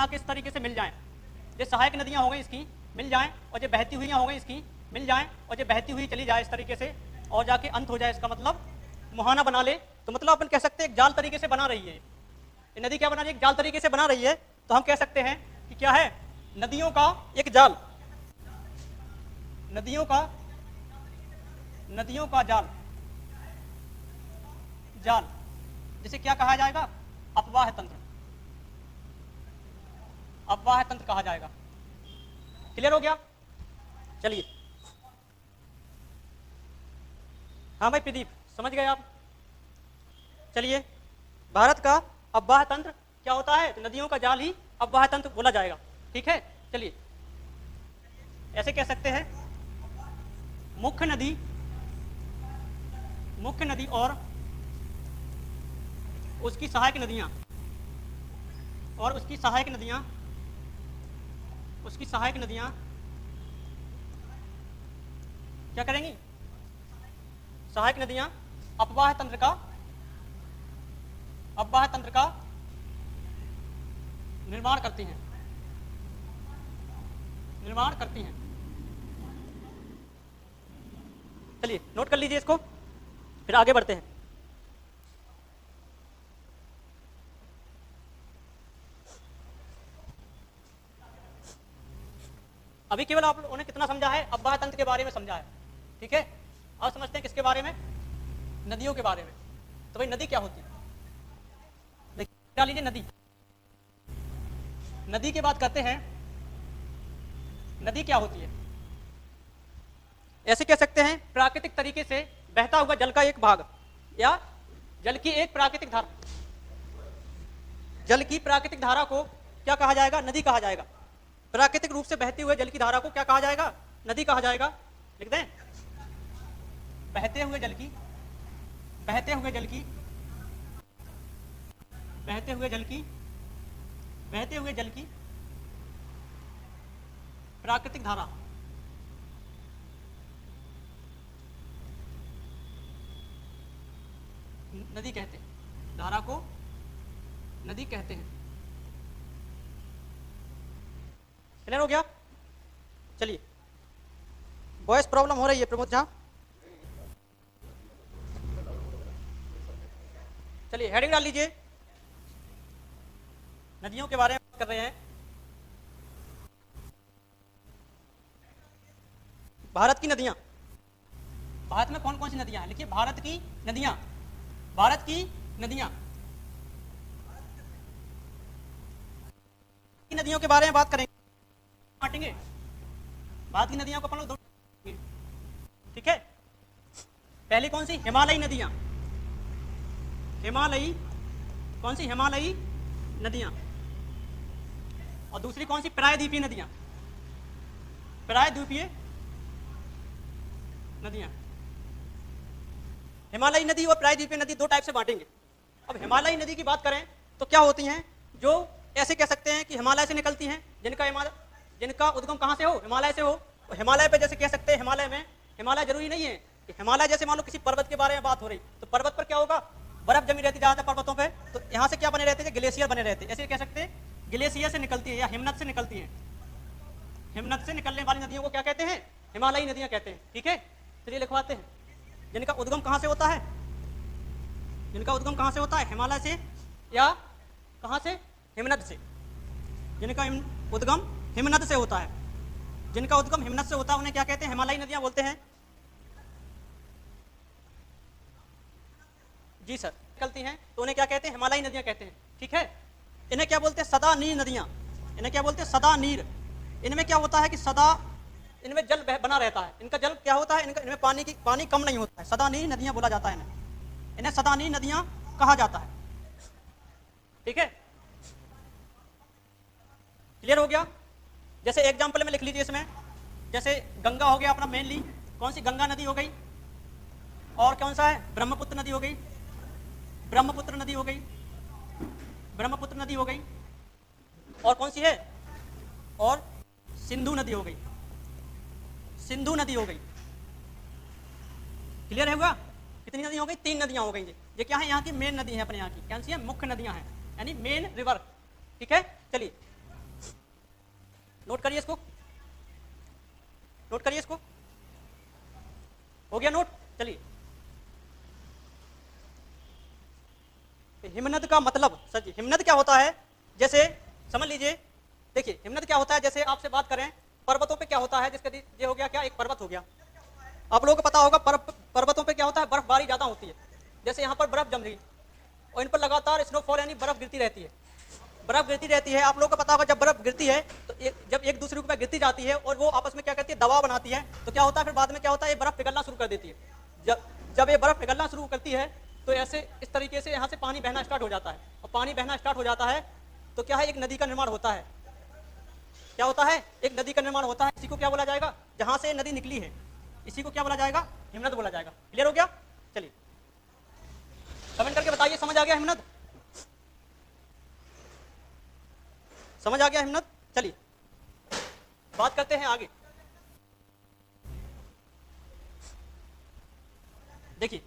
आके इस तरीके से मिल जाएं, जो सहायक नदियां हो गई इसकी मिल जाएं, और जो बहती हुई हो गई इसकी मिल जाएं, और जो बहती हुई चली जाए इस तरीके से और जाके अंत हो जाए, इसका मतलब मुहाना बना ले, तो मतलब अपन कह सकते हैं एक जाल तरीके से बना रही है ये नदी। क्या बना रही है? एक जाल तरीके से बना रही है। तो हम कह सकते हैं कि क्या है? नदियों का एक जाल, नदियों का जाल, जाल जिसे क्या कहा जाएगा? अपवाह तंत्र, अपवाह तंत्र कहा जाएगा। क्लियर हो गया? चलिए, हाँ भाई प्रदीप, समझ गए आप? चलिए, भारत का अपवाह तंत्र क्या होता है? तो नदियों का जाल ही अपवाह तंत्र बोला जाएगा। ठीक है, चलिए ऐसे कह सकते हैं, मुख्य नदी और उसकी सहायक नदियां, और उसकी सहायक नदियां क्या करेंगी? सहायक नदियां अपवाह तंत्र का निर्माण करती हैं। चलिए नोट कर लीजिए इसको, फिर आगे बढ़ते हैं। अभी केवल आप लोगों ने कितना समझा है? अपवाह तंत्र के बारे में समझा है। ठीक है, अब समझते हैं किसके बारे में? नदियों के बारे में। तो भाई नदी क्या होती है? देखिए, क्या लीजिए, नदी की बात करते हैं। नदी क्या होती है? ऐसे कह सकते हैं, प्राकृतिक तरीके से बहता हुआ जल का एक भाग, या जल की एक प्राकृतिक धारा। जल की प्राकृतिक धारा को क्या कहा जाएगा? नदी कहा जाएगा। प्राकृतिक रूप से बहते हुए जल की धारा को क्या कहा जाएगा? नदी कहा जाएगा। लिख दें, बहते हुए जल की प्राकृतिक धारा, नदी कहते हैं। धारा को नदी कहते हैं। क्लियर हो गया? चलिए, वॉइस प्रॉब्लम हो रही है प्रमोद झा। चलिए हेडिंग डाल लीजिए, नदियों के बारे में बात कर रहे हैं। भारत की नदियां, भारत में कौन कौन सी नदियां हैं? लिखिए, भारत की नदियां नदियों के बारे में बात करेंगे, बांटेंगे। भारत की नदियों को अपन लोग दो, ठीक है। पहली कौन सी? हिमालयी नदियां, हिमालयी नदियां। और दूसरी कौन सी? प्रायद्वीपीय नदियां, हिमालयी नदी और प्रायद्वीपीय नदी दो टाइप से बांटेंगे। अब हिमालयी नदी की बात करें तो क्या होती हैं? जो ऐसे कह सकते हैं कि हिमालय से निकलती हैं, जिनका उद्गम कहां से हो? हिमालय से हो। और हिमालय पे जैसे कह सकते हैं, हिमालय जरूरी नहीं है कि हिमालय, जैसे मान लो किसी पर्वत के बारे में बात हो रही, तो पर्वत पर क्या होगा? बर्फ जमी रहती ज्यादातर पर्वतों पे, तो यहाँ से क्या बने रहते हैं? ग्लेशियर बने रहते हैं। ऐसे कह सकते हैं ग्लेशियर से निकलती है या हिमनद से निकलती है। हिमनद से निकलने वाली नदियों को क्या कहते हैं? हिमालयी नदियां कहते हैं। ठीक है, चलिए लिखवाते हैं। जिनका उद्गम कहां से होता है? हिमालय से, या कहां से? हिमनद से। जिनका उद्गम हिमनद से होता है, उन्हें क्या कहते हैं? हिमालयी नदियां बोलते हैं। जी सर, निकलती हैं तो उन्हें क्या कहते हैं? हिमालयी नदियां कहते हैं। ठीक है, इन्हें क्या बोलते हैं? सदा नीर नदियां। इनमें क्या होता है कि सदा इनमें जल बना रहता है। इनका जल क्या होता है? इनमें पानी कम नहीं होता है। सदा नीर नदियां बोला जाता है इन्हें सदा नीर नदियां कहा जाता है। ठीक है, क्लियर हो गया? जैसे एग्जाम्पल में लिख लीजिए इसमें, जैसे गंगा हो गया अपना मेनली, कौन सी? गंगा नदी हो गई। और कौन सा है? ब्रह्मपुत्र नदी हो गई। और कौन सी है? और सिंधु नदी हो गई। क्लियर है? कितनी नदी हो गई? 3 नदियां हो गई। ये क्या है? यहाँ की मेन नदी है, अपने यहाँ की। कौन सी है? मुख्य नदियां हैं, यानी मेन रिवर। ठीक है, चलिए नोट करिए इसको, नोट करिए इसको, हो गया नोट। चलिए, हिमनद का मतलब सर जी, हिमनद क्या होता है, जैसे समझ लीजिए, देखिए हिमनद क्या होता है, जैसे आपसे बात करें पर्वतों पे क्या होता है, जिसका ये हो गया क्या, एक पर्वत हो गया। आप लोगों को पता होगा पर्वतों पे क्या होता है, बर्फबारी ज्यादा होती है। जैसे यहाँ पर बर्फ जम रही और इन पर लगातार स्नोफॉल यानी बर्फ गिरती रहती है, बर्फ गिरती रहती है। आप लोगों को पता होगा जब बर्फ गिरती है तो जब एक दूसरे के ऊपर गिरती जाती है और वो आपस में क्या करती है, दबाव बनाती है, तो क्या होता है फिर बाद में क्या होता है, ये बर्फ पिघलना शुरू कर देती है। जब ये बर्फ पिघलना शुरू करती है तो ऐसे इस तरीके से यहाँ से पानी बहना स्टार्ट हो जाता है, और पानी बहना स्टार्ट हो जाता है तो क्या है, एक नदी का निर्माण होता है। क्या होता है, एक नदी का निर्माण होता है। इसी को क्या बोला जाएगा, जहां से नदी निकली है इसी को क्या बोला जाएगा, हिमनद बोला जाएगा। क्लियर हो गया। चलिए कमेंट करके बताइए, समझ आ गया हिमनद, समझ आ गया हिमनद। चलिए बात करते हैं आगे। देखिए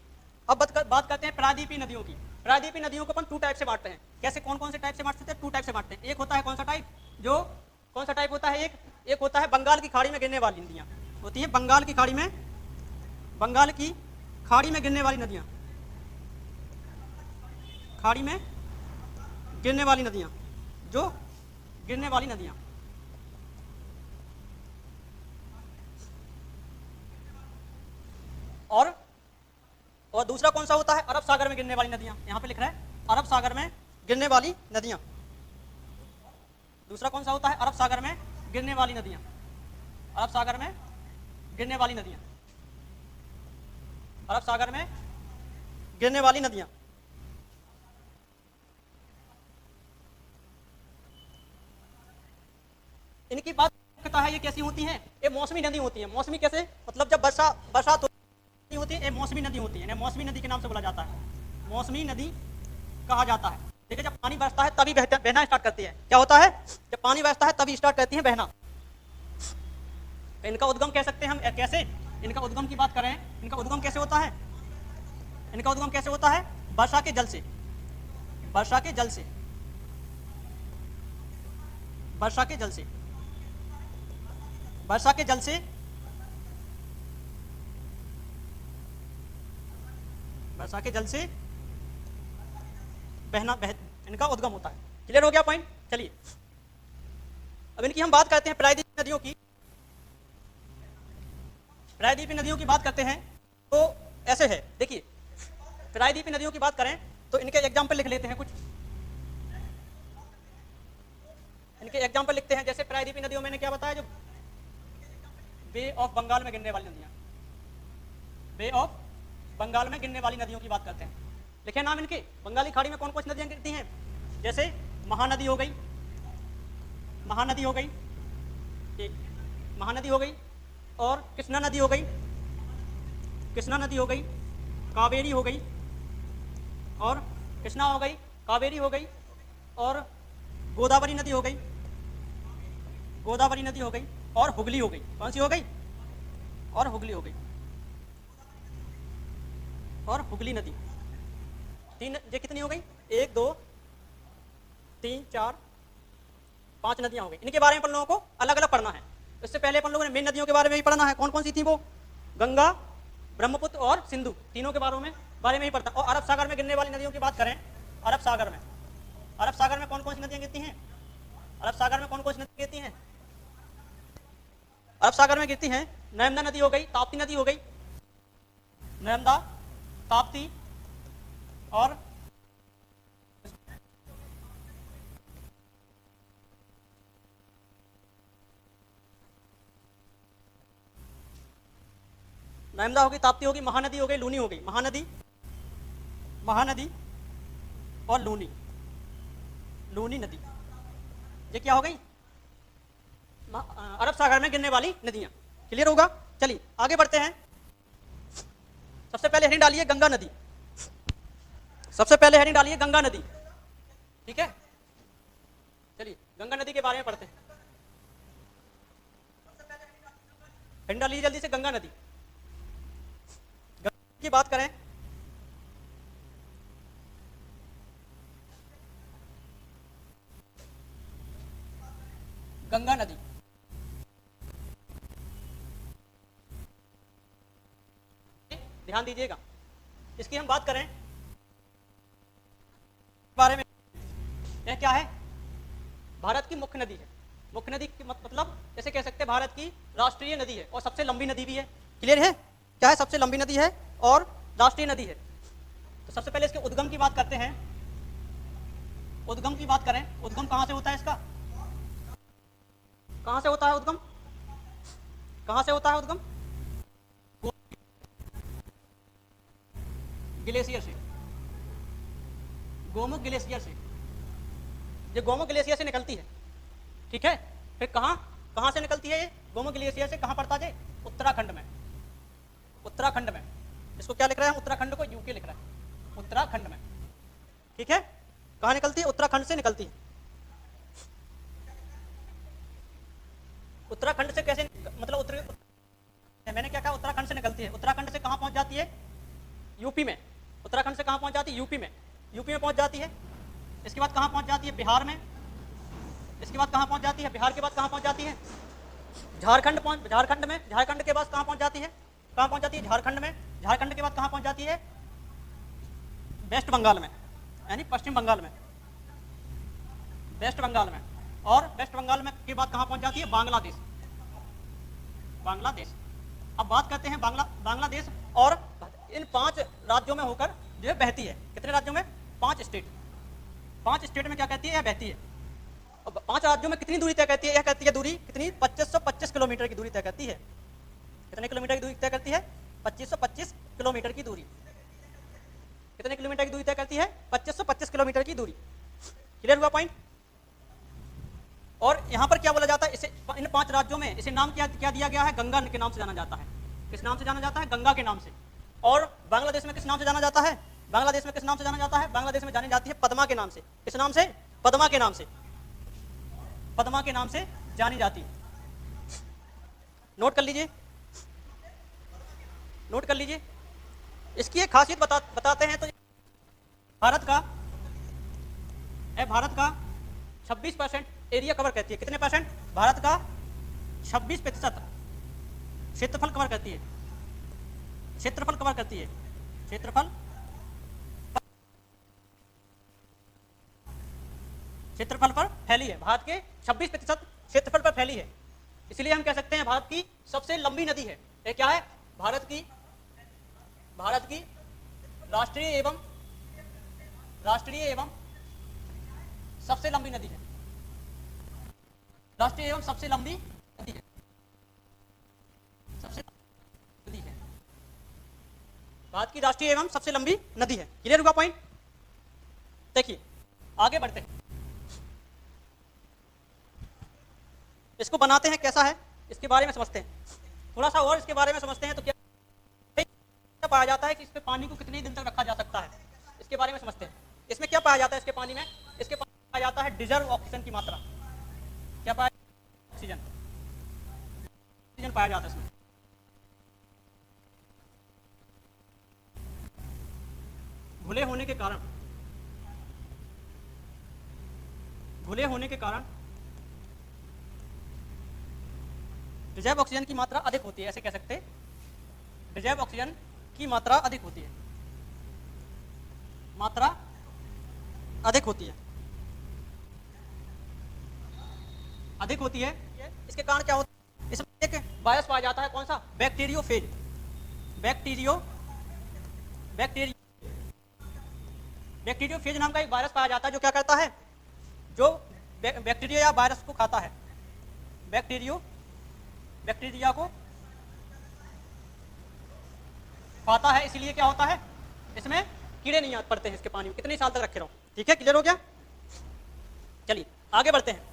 अब बात करते हैं प्रायद्वीपीय नदियों की। प्रायद्वीपीय नदियों को अपन 2 टाइप से बांटते हैं। कैसे, कौन कौन से टाइप से बांट सकते हैं, 2 टाइप से बांटते हैं। एक होता है कौन सा टाइप, जो कौन सा टाइप होता है, एक होता है बंगाल की खाड़ी में गिरने वाली नदियां होती है, बंगाल की खाड़ी में गिरने वाली नदियां, खाड़ी में गिरने वाली नदियां, जो गिरने वाली नदियां। और दूसरा कौन सा होता है, अरब सागर में गिरने वाली नदियां। यहां पे लिख रहा है अरब सागर में गिरने वाली नदियां। दूसरा कौन सा होता है, अरब सागर में गिरने वाली नदियां, अरब सागर में गिरने वाली नदियां, अरब सागर में गिरने वाली नदियां। इनकी बात करता है, ये कैसी होती हैं, ये मौसमी नदी होती है। मौसमी कैसे, मतलब जब बरसात होती है, ये मौसमी नदी होती है, मौसमी नदी के नाम से बोला जाता है, मौसमी नदी कहा जाता है। देखिए जब पानी बरसता है तभी बहना स्टार्ट करती है। क्या होता है, जब पानी बरसता है तभी स्टार्ट करती है बहना। इनका उद्गम कह सकते हैं हम, कैसे, इनका उद्गम की बात करें, इनका उद्गम कैसे होता है, इनका उद्गम कैसे होता है, वर्षा के जल से, वर्षा के जल से, वर्षा के जल से, वर्षा के जल से, वर्षा के जल से इनका उद्गम होता है। क्लियर हो गया पॉइंट। चलिए अब इनकी हम बात करते हैं, प्रायद्वीपीय नदियों की। प्रायद्वीपीय नदियों की बात करते हैं तो ऐसे है, देखिए प्रायद्वीपीय नदियों की बात करें तो इनके एग्जाम्पल लिख लेते हैं कुछ, इनके एग्जाम्पल लिखते हैं। जैसे प्रायद्वीपीय नदियों में क्या बताया, जो बे ऑफ बंगाल में गिरने वाली नदियां, बे ऑफ बंगाल में गिरने वाली नदियों की बात करते हैं। लिखे नाम इनके, बंगाली खाड़ी में कौन कौन सी नदियां गिरती हैं, जैसे महानदी हो गई, महानदी हो गई, एक महानदी हो गई, और कृष्णा नदी हो गई, कृष्णा नदी हो गई, कावेरी हो गई, और कृष्णा हो गई, कावेरी हो गई, और गोदावरी नदी हो गई, गोदावरी नदी हो गई, और हुगली हो गई। कौन सी हो गई, और हुगली हो गई, और हुगली नदी। 3, ये कितनी हो गई, 1 2 3 4 5 नदियां हो गई। इनके बारे में अपन लोगों को अलग अलग पढ़ना है। इससे पहले अपन लोगों ने मेन नदियों के बारे में भी पढ़ना है। कौन कौन सी थी वो, गंगा, ब्रह्मपुत्र और सिंधु, तीनों के बारे में ही पढ़ता। और अरब सागर में गिरने वाली नदियों की बात करें, अरब सागर में कौन कौन सी नदियां गिरती हैं, अरब सागर में कौन कौन सी नदियां गिरती हैं, अरब सागर में गिरती हैं नर्मदा नदी हो गई, ताप्ती नदी हो गई, नर्मदा, ताप्ती और नर्मदा होगी, ताप्ती होगी, महानदी हो गई, लूनी हो गई, महानदी, महानदी और लूनी, लूनी नदी। ये क्या हो गई, अरब सागर में गिरने वाली नदियां। क्लियर होगा। चलिए आगे बढ़ते हैं। सबसे पहले हेडिंग डालिए गंगा नदी, सबसे पहले हेडिंग डालिए गंगा नदी। ठीक है, चलिए गंगा नदी के बारे में पढ़ते हैं। हेडिंग डालिए जल्दी से, गंगा नदी। गंगा की बात करें, गंगा नदी, ध्यान दीजिएगा। इसकी हम बात करें बारे में, यह क्या है? भारत की मुख्य नदी है। मुख्य नदी की मतलब जैसे कह सकते हैं भारत की राष्ट्रीय नदी है और सबसे लंबी नदी भी है। क्लियर है? क्या है? सबसे लंबी नदी है और राष्ट्रीय नदी है। तो सबसे पहले इसके उद्गम की बात करते हैं। उद्गम की बात करें, उद्गम कहां से होता है इसका? कहां से होता है उद्गम? कहां से होता है उद्गम? ग्लेशियर से, गोमुख ग्लेशियर से। ये गोमुख ग्लेशियर से निकलती है, ठीक है। फिर कहां से निकलती है ये गोमुख ग्लेशियर से? कहां पड़ता है? उत्तराखंड में। उत्तराखंड में। इसको क्या लिख रहे हैं? उत्तराखंड को यूके लिख रहा है, उत्तराखंड में, ठीक है। कहां निकलती है? उत्तराखंड से निकलती है। उत्तराखंड से कैसे मतलब मैंने क्या कहा? उत्तराखंड से निकलती है। उत्तराखंड से कहां पहुंच जाती है? यूपी में। उत्तराखंड से कहां पहुंच जाती है? यूपी में। यूपी में पहुंच जाती है। इसके बाद कहां पहुंच जाती है? बिहार में। इसके बाद कहां पहुंच जाती है? बिहार के बाद कहां पहुंच जाती है? झारखंड में। झारखंड के बाद कहां पहुंच जाती है? कहां पहुंच जाती है? झारखंड में। झारखंड के बाद कहां पहुंच जाती है? वेस्ट बंगाल में, यानी पश्चिम बंगाल में, वेस्ट बंगाल में। और वेस्ट बंगाल में के बाद कहां पहुंच जाती है? बांग्लादेश। बांग्लादेश। अब बात करते हैं बांग्लादेश और इन 5 राज्यों में होकर जो है बहती है। कितने राज्यों में? 5 स्टेट। 5 स्टेट में क्या कहती है? यह बहती है। अब 5 राज्यों में कितनी दूरी तय करती है? यह कहती है दूरी कितनी? 2525 किलोमीटर की दूरी तय करती है। कितने किलोमीटर की दूरी तय करती है? 2525 किलोमीटर की दूरी। कितने किलोमीटर की दूरी तय करती है? 2525 किलोमीटर की दूरी। क्लियर हुआ पॉइंट? और यहां पर क्या बोला जाता है? इसे इन 5 राज्यों में इसे नाम क्या दिया गया है? गंगा के नाम से जाना जाता है। किस नाम से जाना जाता है? गंगा के नाम से। और बांग्लादेश में किस नाम से जाना जाता है? बांग्लादेश में किस नाम से जाना जाता है? बांग्लादेश में जानी जाती है पद्मा के नाम से। किस नाम से? पद्मा के नाम से। पद्मा के नाम से जानी जाती है। नोट कर लीजिए, नोट कर लीजिए। इसकी एक खासियत बताते हैं। तो भारत का 26% एरिया कवर करती है। कितने परसेंट? भारत का 26% क्षेत्रफल कवर करती है। क्षेत्रफल कवर करती है। क्षेत्रफल पर फैली है। भारत के 26% क्षेत्रफल पर फैली है। इसलिए हम कह सकते हैं भारत की सबसे लंबी नदी है। ये क्या है? भारत की राष्ट्रीय एवं सबसे लंबी नदी है। राष्ट्रीय एवं सबसे लंबी नदी है। सबसे नदी है भारत की राष्ट्रीय एवं सबसे लंबी नदी है। क्लियर हुआ पॉइंट? देखिए आगे बढ़ते हैं। इसको बनाते हैं कैसा है, इसके बारे में समझते हैं। थोड़ा सा और इसके बारे में समझते हैं। तो क्या पाया जाता है कि इस पे पानी को कितने दिन तक रखा जा सकता है, इसके बारे में समझते हैं। इसमें क्या पाया जाता है? इसके पानी में पाया जाता है डिजर्व ऑक्सीजन की मात्रा। क्या पाया? ऑक्सीजन पाया जाता है इसमें। घुले होने के कारण रिजर्व ऑक्सीजन की मात्रा अधिक होती है। ऐसे कह सकते हैं रिजर्व ऑक्सीजन की मात्रा अधिक होती है। मात्रा अधिक होती है। अधिक होती है। इसके कारण क्या होता है? इसमें एक वायरस पाया जाता है। कौन सा? बैक्टीरियोफेज। बैक्टीरियोफेज नाम का एक वायरस पाया जाता है जो क्या करता है? जो बैक्टीरिया या वायरस को खाता है। बैक्टीरिया को खाता है। इसलिए क्या होता है? इसमें कीड़े नहीं पड़ते हैं इसके पानी में। कितने साल तक रखे रहो। ठीक है, क्लियर हो गया? चलिए आगे बढ़ते हैं।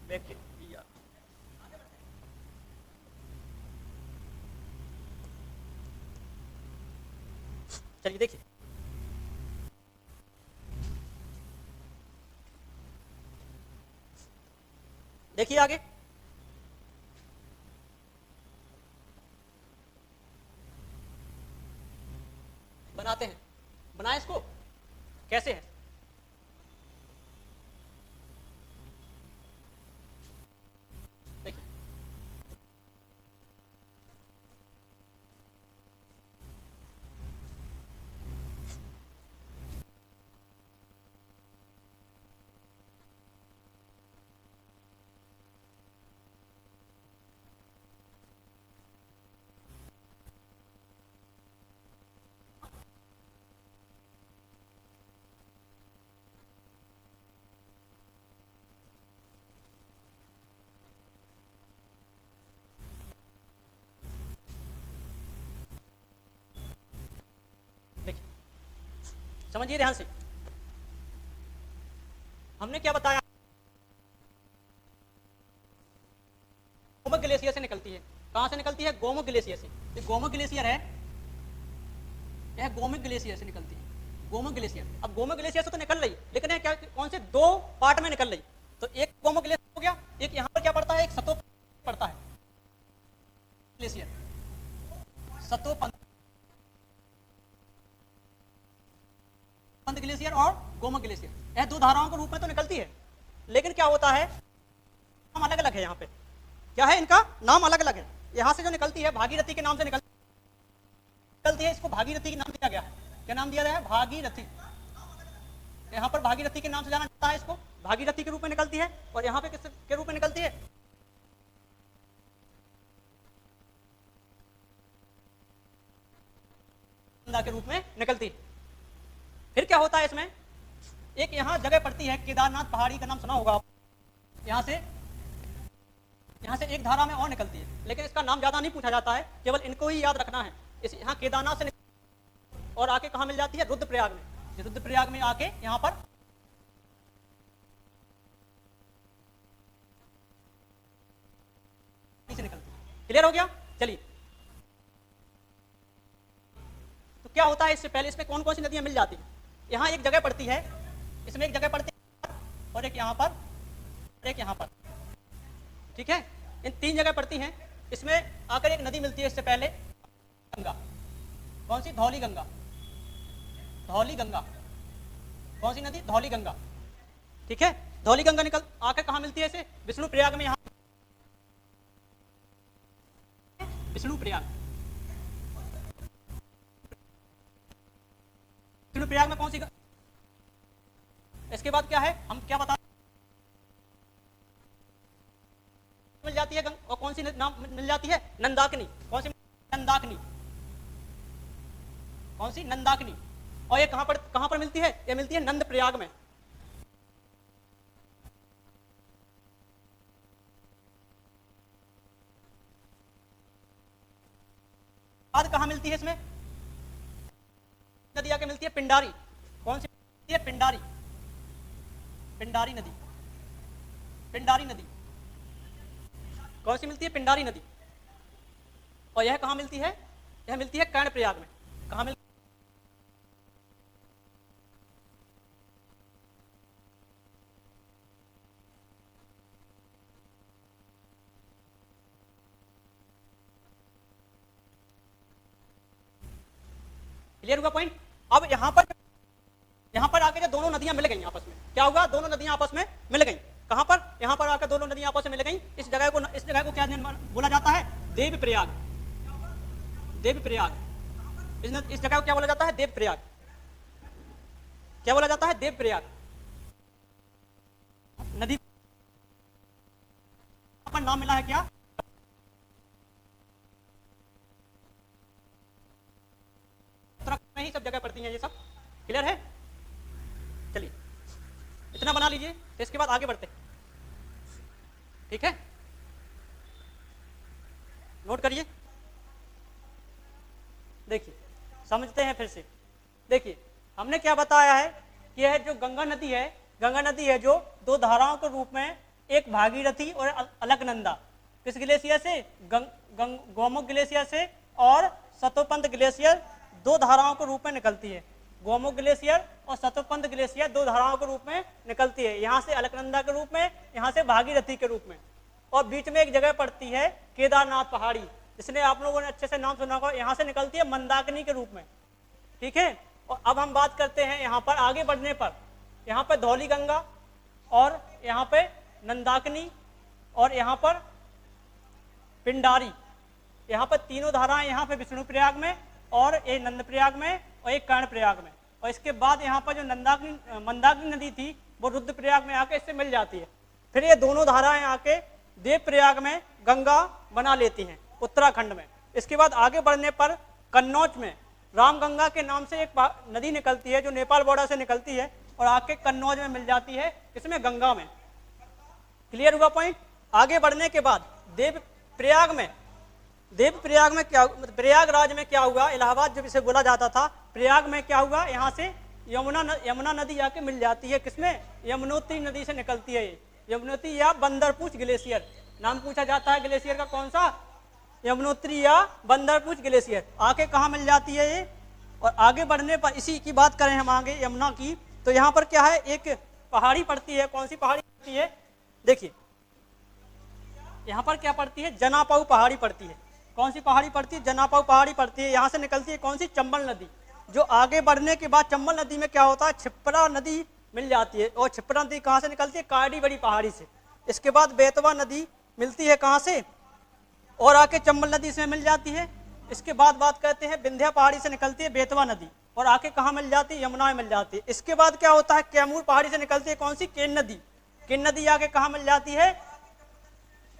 बैक्टीरिया चलिए देखिए, देखिए आगे। बनाते हैं। बनाए इसको कैसे है? देखिए समझिए ध्यान से। हमने क्या बताया, गोमुख ग्लेशियर से निकलती है। कहां से निकलती है? गोमुख ग्लेशियर से। ये गोमुख ग्लेशियर है, यह गोमुख ग्लेशियर से निकलती है, गोमुख ग्लेशियर। अब गोमुख ग्लेशियर से तो निकल रही, लेकिन है क्या, कौन से दो पार्ट में निकल रही। तो एक गोमुख ग्लेशियर हो गया, एक यहाँ पर क्या पड़ता है, एक सतोपंथ पड़ता है ग्लेशियर, सतोपंथ ग्लेशियर और गोमुख ग्लेशियर। यह दो धाराओं के रूप में तो निकलती है, लेकिन क्या होता है, नाम अलग अलग है। यहाँ पे क्या है, इनका नाम अलग अलग है। यहाँ से जो निकलती है भागीरथी के नाम से निकलती है, इसको भागीरथी का नाम दिया गया है। क्या नाम दिया गया है? भागीरथी। यहाँ पर भागीरथी के नाम से जाना जाता है, इसको भागीरथी के रूप में निकलती है। और यहाँ पे किस के रूप में निकलती है? नंदा के रूप में निकलती है। फिर क्या होता है इसमें, एक यहाँ जगह पड़ती है केदारनाथ पहाड़ी, का नाम सुना होगा आप। यहाँ से एक धारा में और निकलती है, लेकिन इसका नाम ज्यादा नहीं पूछा जाता है, केवल इनको ही याद रखना है। इस यहाँ केदारनाथ से और आके कहाँ मिल जाती है? रुद्रप्रयाग में। रुद्रप्रयाग में आके यहाँ पर से निकलती है। क्लियर हो गया? चलिए, तो क्या होता है इससे पहले, इसमें कौन कौन सी नदियां मिल जाती है? यहाँ एक जगह पड़ती है, इसमें एक जगह पड़ती है, और एक यहाँ पर, एक यहाँ पर, ठीक है। इन तीन जगह पड़ती हैं। इसमें आकर एक नदी मिलती है इससे पहले, गंगा। कौन सी? धौली गंगा। धौली गंगा। कौन सी नदी? धौली गंगा, ठीक है। धौली गंगा निकल आकर कहाँ मिलती है? इसे विष्णु प्रयाग में। यहाँ विष्णु प्रयाग, विष्णु प्रयाग में कौन सी इसके बाद क्या है, हम क्या बता मिल जाती है और कौन सी नाम मिल जाती है? नंदाकिनी। कौन सी? नंदाकिनी। कौन सी? नंदाकिनी। और ये कहां पर मिलती है? ये मिलती है नंद प्रयाग में। बाद कहां मिलती है इसमें? नदी आके मिलती है पिंडारी। कौन सी मिलती है? पिंडारी। पिंडारी नदी। पिंडारी नदी कौन सी मिलती है? पिंडारी नदी। और यह कहां मिलती है? यह मिलती है कर्णप्रयाग में। कहां मिलती? क्लियर हुआ पॉइंट? अब यहाँ पर आके जो दोनों नदियां मिल गई आपस में, क्या होगा? दोनों नदियां आपस में मिल गई। कहां पर? यहाँ पर आकर दोनों नदियां आपस में मिल गई। इस जगह को क्या बोला जाता है? देवप्रयाग। देवप्रयाग। इस जगह को क्या बोला जाता है? देवप्रयाग। क्या बोला जाता है? देवप्रयाग। नदी पर नाम मिला है क्या? में ही सब जगह पड़ती हैं ये सब। क्लियर है? चलिए, इतना बना लीजिए, तो इसके बाद आगे बढ़ते हैं, ठीक है। नोट करिए, देखिए, समझते हैं फिर से। देखिए, हमने क्या बताया है कि यह जो गंगा नदी है जो दो धाराओं के रूप में, एक भागीरथी और अलकनंदा, किस ग्लेशियर से? गोमुख ग्लेशियर से और सतोपंथ ग्लेशियर, दो धाराओं के रूप में निकलती है। गोमुख ग्लेशियर और सतोपंथ ग्लेशियर दो धाराओं के रूप में निकलती है, यहाँ से अलकनंदा के रूप में, यहाँ से भागीरथी के रूप में। और बीच में एक जगह पड़ती है केदारनाथ पहाड़ी, इसलिए आप लोगों ने अच्छे से नाम सुना होगा। यहाँ से निकलती है मंदाकिनी के रूप में, ठीक है। और अब हम बात करते हैं यहाँ पर आगे बढ़ने पर, यहाँ पर धौली गंगा और यहाँ पे नंदाकिनी और यहाँ पर पिंडारी, यहाँ पर तीनों धाराएं, यहाँ पे विष्णु प्रयाग में और एक नंद प्रयाग में और एक कर्ण प्रयाग में। और इसके बाद यहाँ पर जो मंदाकिनी नदी थी वो रुद्र प्रयाग में आके इससे मिल जाती है। फिर ये दोनों धाराएं आके देव प्रयाग में गंगा बना लेती हैं उत्तराखंड में। इसके बाद आगे बढ़ने पर कन्नौज में रामगंगा के नाम से एक नदी निकलती है जो नेपाल बॉर्डर से निकलती है और आके कन्नौज में मिल जाती है, इसमें गंगा में। क्लियर हुआ पॉइंट? आगे बढ़ने के बाद देव प्रयाग में क्या, प्रयागराज में क्या हुआ? इलाहाबाद जब इसे बोला जाता था, प्रयाग में क्या हुआ? यहाँ से यमुना नदी आके मिल जाती है किसमें? यमुनोत्री नदी से निकलती है ये। यमुनोत्री या बंदरपूछ ग्लेशियर नाम पूछा जाता है ग्लेशियर का, कौन सा? यमुनोत्री या बंदरपूछ ग्लेशियर। आके कहाँ मिल जाती है ये? और आगे बढ़ने पर इसी की बात करें हम आगे यमुना की, तो यहाँ पर क्या है, एक पहाड़ी पड़ती है। कौन सी पहाड़ी पड़ती है? देखिए यहाँ पर क्या पड़ती है? जनापाऊ पहाड़ी पड़ती है। कौन सी पहाड़ी पड़ती है? जनापाऊ पहाड़ी पड़ती है। यहाँ से निकलती है कौन सी? चंबल नदी। जो आगे बढ़ने के बाद चंबल नदी में क्या होता है? छिप्रा नदी मिल जाती है। और छिप्रा नदी कहाँ से निकलती है? काड़ी बड़ी पहाड़ी से। इसके बाद बेतवा नदी मिलती है कहाँ से? और आके चंबल नदी से मिल जाती है। इसके बाद बात करते हैं विंध्या पहाड़ी से निकलती है बेतवा नदी, और आके कहाँ मिल जाती है? यमुना में मिल जाती है। इसके बाद क्या होता है? कैमूर पहाड़ी से निकलती है कौन सी? केन नदी। केन नदी आके कहाँ मिल जाती है?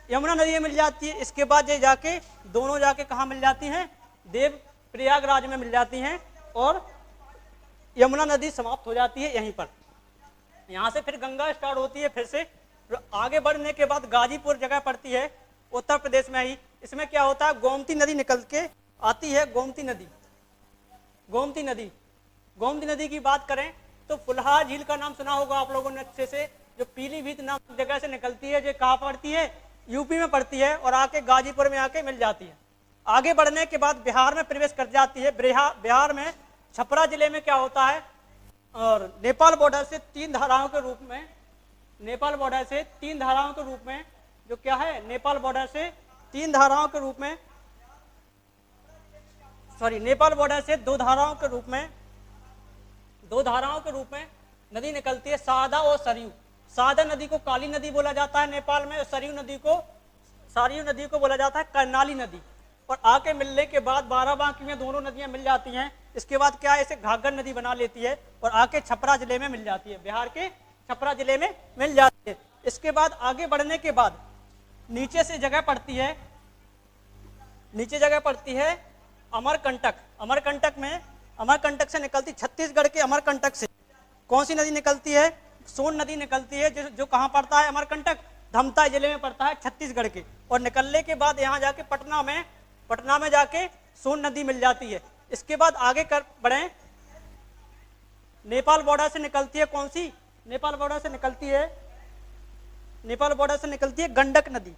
यमुना नदी में मिल जाती है। इसके बाद ये जाके दोनों जाके कहाँ मिल जाती हैं? देव प्रयागराज में मिल जाती हैं, और यमुना नदी समाप्त हो जाती है यहीं पर। यहाँ से फिर गंगा स्टार्ट होती है फिर से। आगे बढ़ने के बाद गाजीपुर जगह पड़ती है उत्तर प्रदेश में ही। इसमें क्या होता है? गोमती नदी निकल के आती है। गोमती नदी, गोमती नदी, गोमती नदी की बात करें तो फुलहार झील का नाम सुना होगा आप लोगों ने अच्छे से, जो पीलीभीत नाम जगह से निकलती है। जो कहाँ पड़ती है? यूपी में पड़ती है, और आके गाजीपुर में आके मिल जाती है। आगे बढ़ने के बाद बिहार में प्रवेश कर जाती है। बिहार में छपरा जिले में क्या होता है? और नेपाल बॉर्डर से 3 धाराओं के रूप में, नेपाल बॉर्डर से 3 धाराओं के रूप में, जो क्या है? नेपाल बॉर्डर से 3 धाराओं के रूप में, सॉरी नेपाल बॉर्डर से 2 धाराओं के रूप में, 2 धाराओं के रूप में नदी निकलती है, सादा और सरयू। सादा नदी को काली नदी बोला जाता है नेपाल में, और सरयू नदी को बोला जाता है कर्नाली नदी। और आके मिलने के बाद बाराबांकी में दोनों नदियां मिल जाती हैं। इसके बाद क्या है? इसे घाघर नदी बना लेती है, और आके छपरा जिले में मिल जाती है। बिहार के छपरा जिले में मिल जाती है। इसके बाद आगे बढ़ने के बाद नीचे से जगह पड़ती है, नीचे जगह पड़ती है अमरकंटक। अमरकंटक से निकलती, छत्तीसगढ़ के अमरकंटक से कौन सी नदी निकलती है? सोन नदी निकलती है। जो कहाँ पड़ता है? अमरकंटक धमता जिले में पड़ता है, छत्तीसगढ़ के। और निकलने के बाद यहाँ जाके पटना में जाके सोन नदी मिल जाती है। इसके बाद आगे कर बढ़े, नेपाल बॉर्डर से निकलती है कौन सी? नेपाल बॉर्डर से निकलती है गंडक नदी।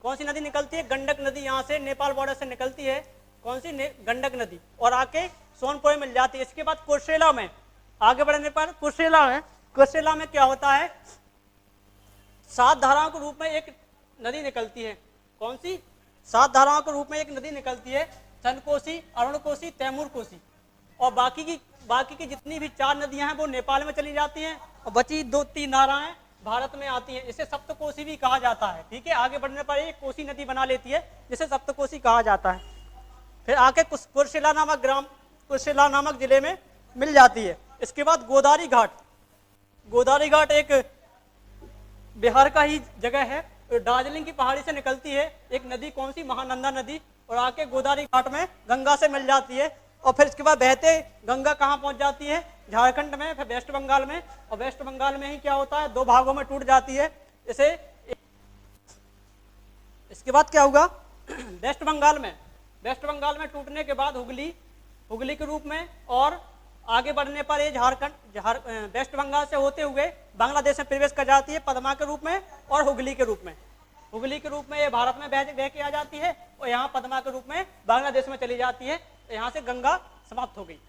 कौन सी नदी निकलती है? गंडक नदी। यहाँ से नेपाल बॉर्डर से निकलती है कौन सी? गंडक नदी, और आके सोनपुर में मिल जाती है। इसके बाद कुर्सेला में आगे बढ़ने पर कुर्सेला में क्या होता है? 7 धाराओं के रूप में एक नदी निकलती है। कौन सी? 7 धाराओं के रूप में एक नदी निकलती है, चंदकोसी, अरुणकोसी, तैमूर कोसी। और बाकी की जितनी भी 4 नदियां हैं वो नेपाल में चली जाती हैं, और बची 2-3 धाराएं भारत में आती हैं। इसे सप्तकोसी भी कहा जाता है। ठीक है, आगे बढ़ने पर एक कोसी नदी बना लेती है, जिसे सप्तकोसी कहा जाता है। फिर आके कुर्सेला नामक जिले में मिल जाती है। इसके बाद गोदावरी घाट एक बिहार का ही जगह है। दार्जिलिंग की पहाड़ी से निकलती है एक नदी, कौन सी? महानंदा नदी, और आके गोदावरी घाट में गंगा से मिल जाती है। और फिर इसके बाद बहते गंगा कहाँ पहुंच जाती है? झारखंड में, फिर वेस्ट बंगाल में। और वेस्ट बंगाल में ही क्या होता है? 2 भागों में टूट जाती है। इसके बाद क्या होगा? वेस्ट बंगाल में टूटने के बाद हुगली के रूप में, और आगे बढ़ने पर ये वेस्ट बंगाल से होते हुए बांग्लादेश में प्रवेश कर जाती है, पद्मा के रूप में और हुगली के रूप में ये भारत में बह के आ जाती है, और यहाँ पद्मा के रूप में बांग्लादेश में चली जाती है। यहाँ से गंगा समाप्त हो गई।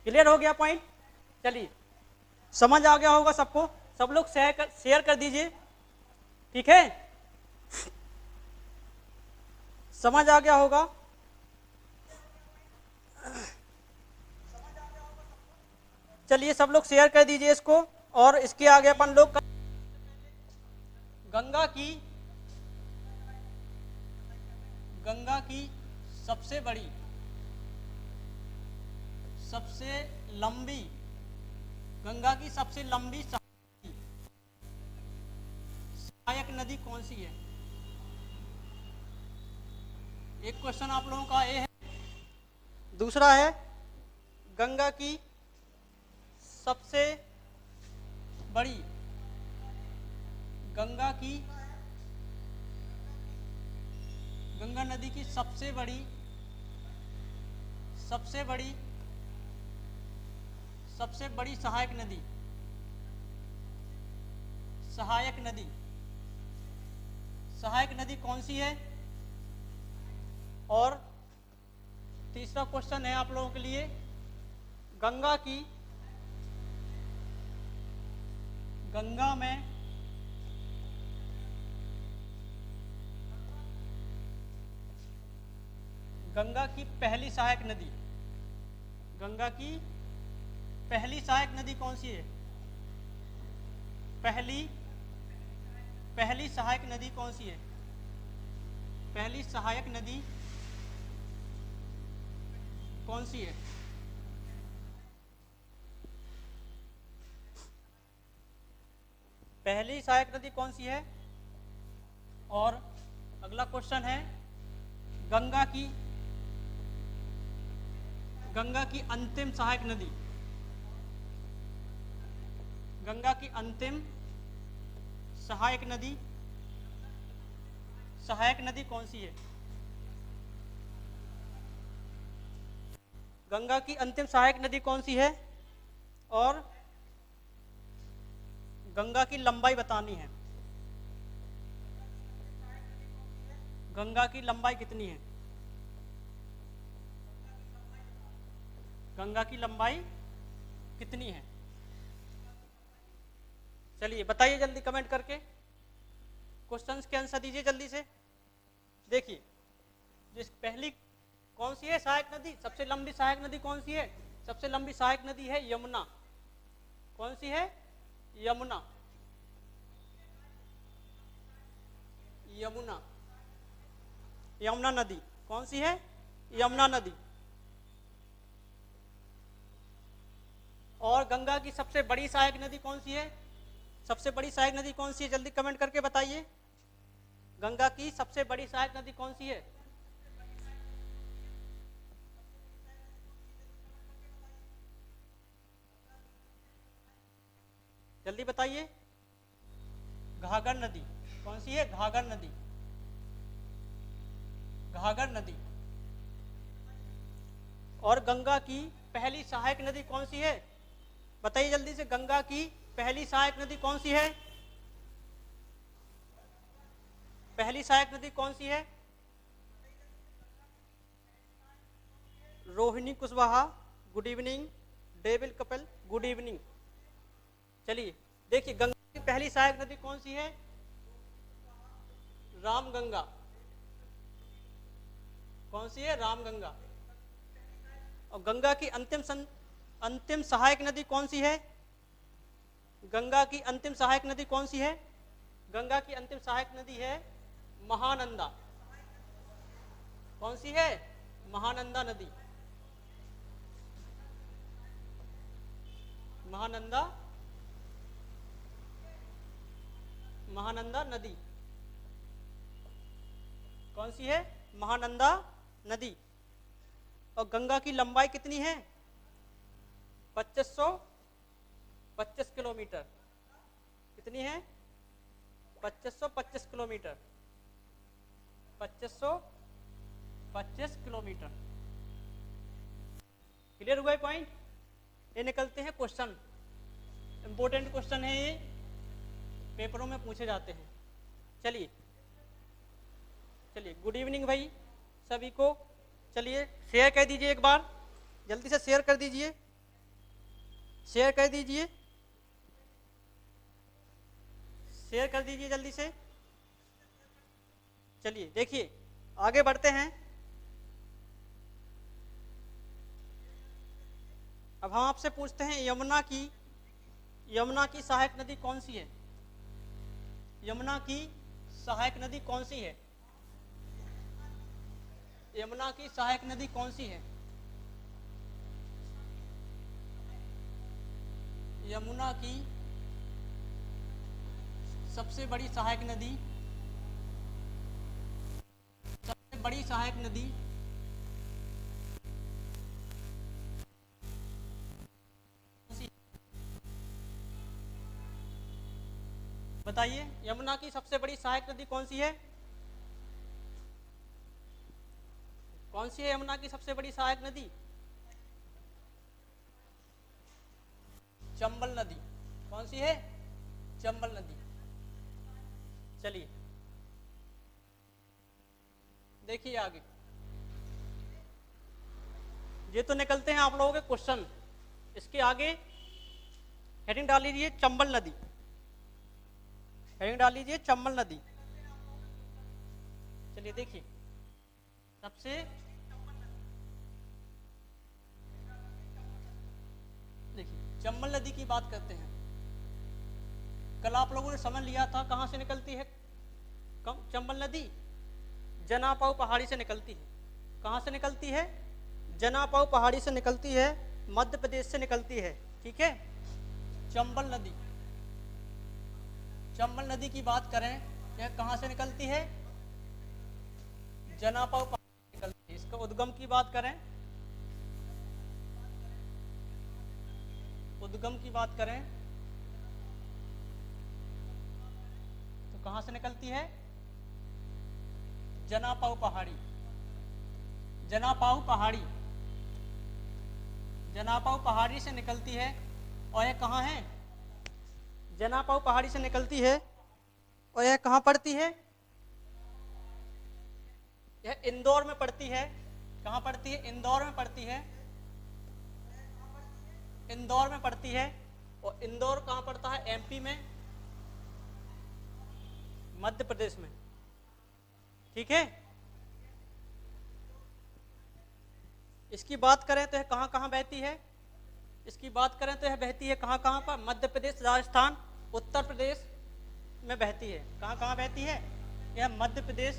क्लियर हो गया पॉइंट? चलिए, समझ आ गया होगा सबको। सब लोग शेयर कर दीजिए। ठीक है, समझ आ गया होगा। चलिए सब लोग शेयर कर दीजिए इसको। और इसके आगे अपन लोग गंगा की सबसे बड़ी, सबसे लंबी सहायक नदी कौन सी है? एक क्वेश्चन आप लोगों का ये है। दूसरा है गंगा की सबसे बड़ी, गंगा नदी की सबसे बड़ी सबसे बड़ी सहायक नदी, सहायक नदी कौन सी है? और तीसरा क्वेश्चन है आप लोगों के लिए, गंगा में गंगा की पहली सहायक नदी, गंगा की पहली सहायक नदी कौन सी है? पहली सहायक नदी कौन सी है? पहली सहायक नदी कौन सी है? पहली सहायक नदी कौन सी है? और अगला क्वेश्चन है, गंगा की अंतिम सहायक नदी, गंगा की अंतिम सहायक नदी कौन सी है? गंगा की अंतिम सहायक नदी कौन सी है? और गंगा की लंबाई बतानी है। गंगा की लंबाई कितनी है? गंगा की लंबाई कितनी है? चलिए बताइए जल्दी कमेंट करके, क्वेश्चंस के आंसर दीजिए जल्दी से। देखिए, जिस पहली कौन सी है सहायक नदी? सबसे लंबी सहायक नदी कौन सी है? सबसे लंबी सहायक नदी है यमुना। कौन सी है? यमुना। यमुना नदी कौन सी है? यमुना नदी। और गंगा की सबसे बड़ी सहायक नदी कौन सी है? सबसे बड़ी सहायक नदी कौन सी है? जल्दी कमेंट करके बताइए, गंगा की सबसे बड़ी सहायक नदी कौन सी है? जल्दी बताइए। घाघर नदी। कौन सी है? घाघर नदी। घाघर नदी। और गंगा की पहली सहायक नदी कौन सी है? बताइए जल्दी से, गंगा की पहली सहायक नदी कौन सी है? पहली सहायक नदी कौन सी है? Rohini Kushwaha, good evening. Devil Kapil, good evening. चलिए देखिए, गंगा की पहली सहायक नदी कौन सी है? रामगंगा। कौन सी है? रामगंगा। और गंगा की अंतिम सहायक नदी कौन सी है? गंगा की अंतिम सहायक नदी कौन सी है? गंगा की अंतिम सहायक नदी है महानंदा। कौन सी है? महानंदा नदी। महानंदा नदी। कौन सी है? महानंदा नदी। और गंगा की लंबाई कितनी है? 2525 किलोमीटर। कितनी है? 2525 किलोमीटर। 2525 किलोमीटर। क्लियर हुआ है पॉइंट? ये निकलते हैं क्वेश्चन, इंपॉर्टेंट क्वेश्चन है ये, पेपरों में पूछे जाते हैं। चलिए गुड इवनिंग भाई सभी को। चलिए शेयर कर दीजिए एक बार, जल्दी से शेयर कर दीजिए, शेयर कर दीजिए, शेयर कर दीजिए जल्दी से। चलिए देखिए आगे बढ़ते हैं। अब हम आपसे पूछते हैं, यमुना की सहायक नदी कौन सी है? यमुना की सहायक नदी कौन सी है? यमुना की सहायक नदी कौन सी है? यमुना की सबसे बड़ी सहायक नदी, सबसे बड़ी सहायक नदी बताइए, यमुना की सबसे बड़ी सहायक नदी कौन सी है? कौन सी है यमुना की सबसे बड़ी सहायक नदी? चंबल नदी। कौन सी है? चंबल नदी। चलिए देखिए आगे, ये तो निकलते हैं आप लोगों के क्वेश्चन। इसके आगे हेडिंग डाल लीजिए चंबल नदी, हेडिंग डाल लीजिए चंबल नदी। चलिए देखिए, सबसे देखिए चंबल नदी की बात करते हैं। कल आप लोगों ने समझ लिया था कहां से निकलती है चंबल नदी? जनापाऊ पहाड़ी से निकलती है। कहां से निकलती है? जनापाऊ पहाड़ी से निकलती है, मध्य प्रदेश से निकलती है। ठीक है, चंबल नदी। चंबल नदी की बात करें, यह कहां से निकलती है? जनापाऊ पहाड़ी से निकलती है। इसका उद्गम की बात करें, उद्गम की बात करें तो कहां से निकलती है? जनापाऊ पहाड़ी। जनापाऊ पहाड़ी, जनापाऊ पहाड़ी से निकलती है। और यह कहाँ है? जनापाऊ पहाड़ी से निकलती है और यह कहाँ पड़ती है? यह इंदौर में पड़ती है। कहाँ पड़ती है? इंदौर में पड़ती है। इंदौर में पड़ती है। और इंदौर कहाँ पड़ता है? एमपी में, मध्य प्रदेश में। ठीक है, इसकी बात करें तो यह कहाँ कहाँ बहती है? इसकी बात करें तो यह बहती है कहाँ कहाँ पर? मध्य प्रदेश, राजस्थान, उत्तर प्रदेश में बहती है। कहाँ कहाँ बहती है? यह मध्य प्रदेश,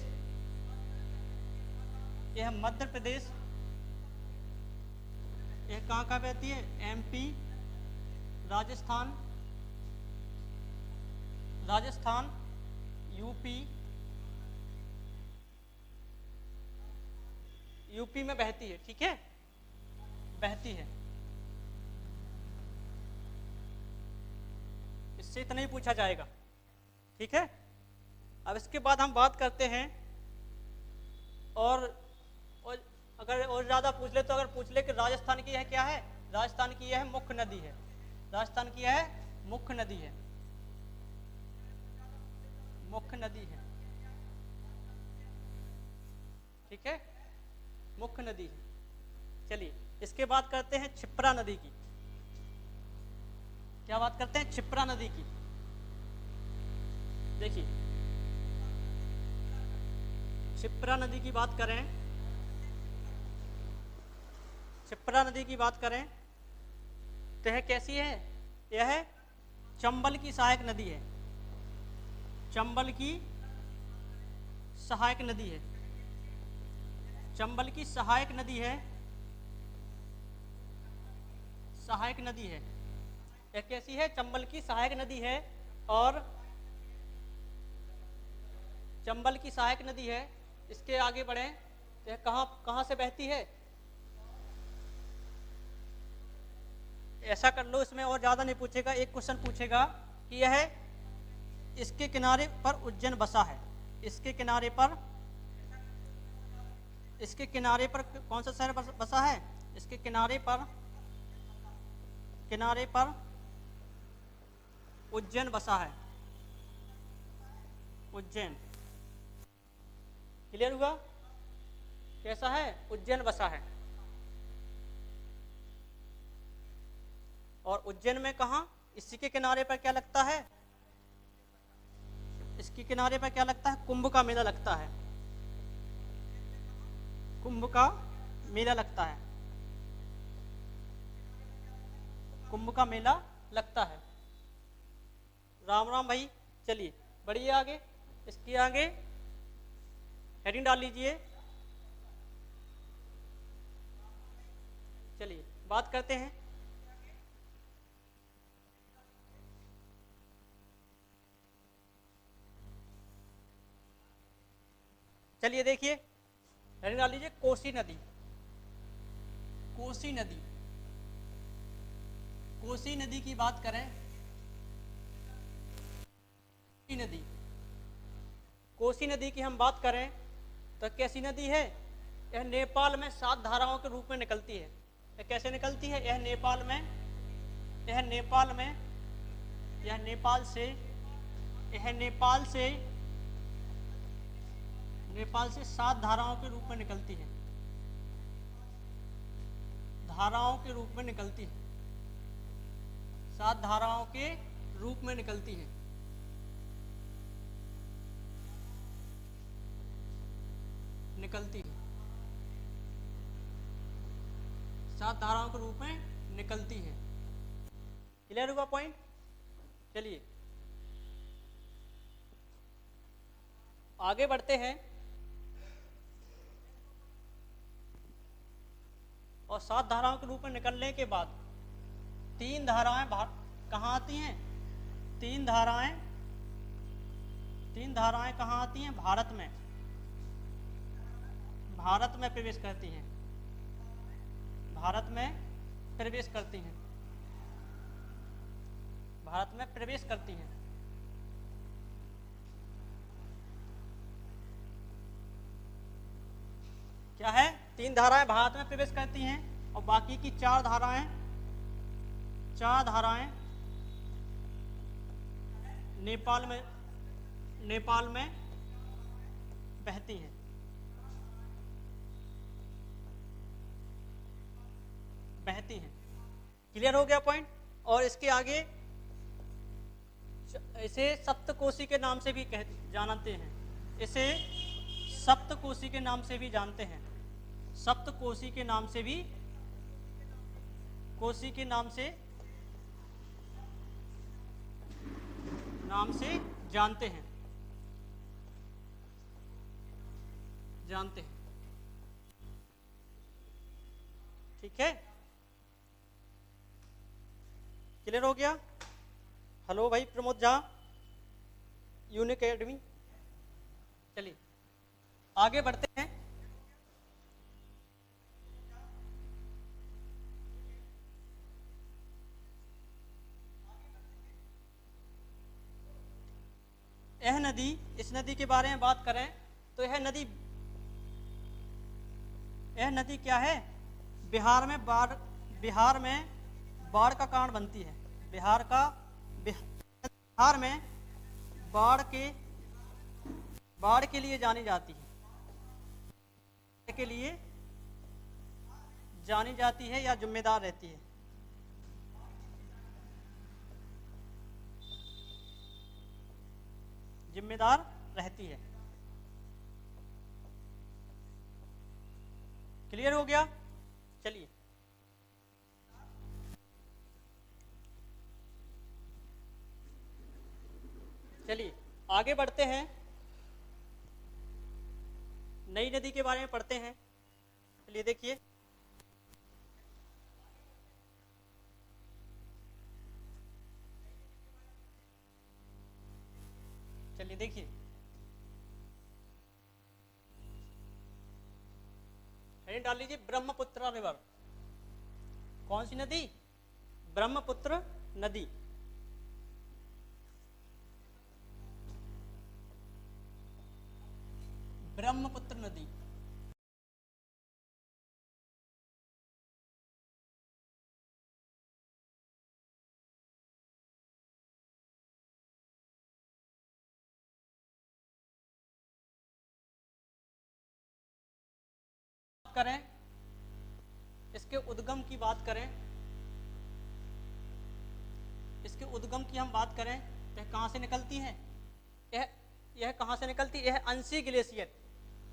यह मध्य प्रदेश, यह कहाँ कहाँ बहती है? MP, Rajasthan, Rajasthan, UP, UP में बहती है। ठीक है, बहती है। इससे इतना ही पूछा जाएगा। ठीक है, अब इसके बाद हम बात करते हैं और अगर और ज़्यादा पूछ ले तो अगर पूछ ले कि राजस्थान की यह क्या है? राजस्थान की यह मुख्य नदी है। राजस्थान की यह मुख्य नदी है, मुख्य नदी है। ठीक है, मुख्य नदी है। चलिए इसके बाद करते हैं क्षिप्रा नदी की। क्या बात करते हैं? क्षिप्रा नदी की। देखिए क्षिप्रा नदी की बात करें, क्षिप्रा नदी की बात करें तो यह कैसी है? यह चंबल की सहायक नदी है। चंबल की सहायक नदी है। चंबल की सहायक नदी है, सहायक नदी है। यह कैसी है? चंबल की सहायक नदी है। और चंबल की सहायक नदी है। इसके आगे बढ़े तो यह कहाँ से बहती है? ऐसा कर लो, इसमें और ज़्यादा नहीं पूछेगा। एक क्वेश्चन पूछेगा कि यह इसके किनारे पर उज्जैन बसा है। इसके किनारे पर, इसके किनारे पर कौन सा शहर बसा है? इसके किनारे पर, किनारे पर उज्जैन बसा है। उज्जैन, क्लियर हुआ? कैसा है? उज्जैन बसा है। और उज्जैन में कहा? इसी के किनारे पर क्या लगता है? इसके किनारे पर क्या लगता है? कुंभ का मेला लगता है। कुंभ का मेला लगता है। कुंभ का मेला लगता है। राम राम भाई। चलिए बढ़िए आगे, इसके आगे हेडिंग डाल लीजिए। चलिए बात करते हैं चलिए देखिए हेडिंग डाल लीजिए कोसी नदी। कोसी नदी, कोसी नदी की बात करें, कोसी नदी, कोसी नदी की हम बात करें तो कैसी नदी है? यह नेपाल में 7 धाराओं के रूप में निकलती है। यह कैसे निकलती है? यह नेपाल में यह नेपाल में, यह नेपाल से, यह नेपाल से 7 धाराओं के रूप में निकलती है, धाराओं के रूप में निकलती है, 7 धाराओं के रूप में निकलती है। निकलती है 7 धाराओं के रूप में निकलती है। क्लियर हुआ पॉइंट? चलिए आगे बढ़ते हैं। और 7 धाराओं के रूप में निकलने के बाद 3 धाराएं कहाँ आती हैं? 3 धाराएं कहाँ आती हैं? भारत में, भारत में प्रवेश करती हैं, भारत में प्रवेश करती हैं, भारत में प्रवेश करती हैं। क्या है? 3 धाराएं भारत में प्रवेश करती हैं और बाकी की 4 धाराएं नेपाल में बहती हैं। क्लियर हो गया पॉइंट? और इसके आगे इसे सप्तकोशी के नाम से भी जानते हैं, इसे सप्तकोशी के नाम से भी जानते हैं, सप्तकोशी के नाम से भी, कोशी के नाम से जानते हैं, ठीक है? क्लियर हो गया? हेलो भाई प्रमोद झा, यूनिक एकेडमी। चलिए आगे बढ़ते हैं। यह नदी, इस नदी के बारे में बात करें तो यह नदी क्या है? बिहार में बाढ़ का कारण बनती है। बिहार में बाढ़ के लिए जानी जाती है, या जिम्मेदार रहती है। क्लियर हो गया? चलिए आगे बढ़ते हैं, नई नदी के बारे में पढ़ते हैं। चलिए देखिए, हेडिंग डाल लीजिए, ब्रह्मपुत्र रिवर। कौन सी नदी? ब्रह्मपुत्र नदी। ब्रह्मपुत्र नदी करें, इसके उद्गम की बात करें, इसके उद्गम की हम बात करें तो यह कहाँ से निकलती है? यह कहाँ से निकलती है? यह अंशी ग्लेशियर।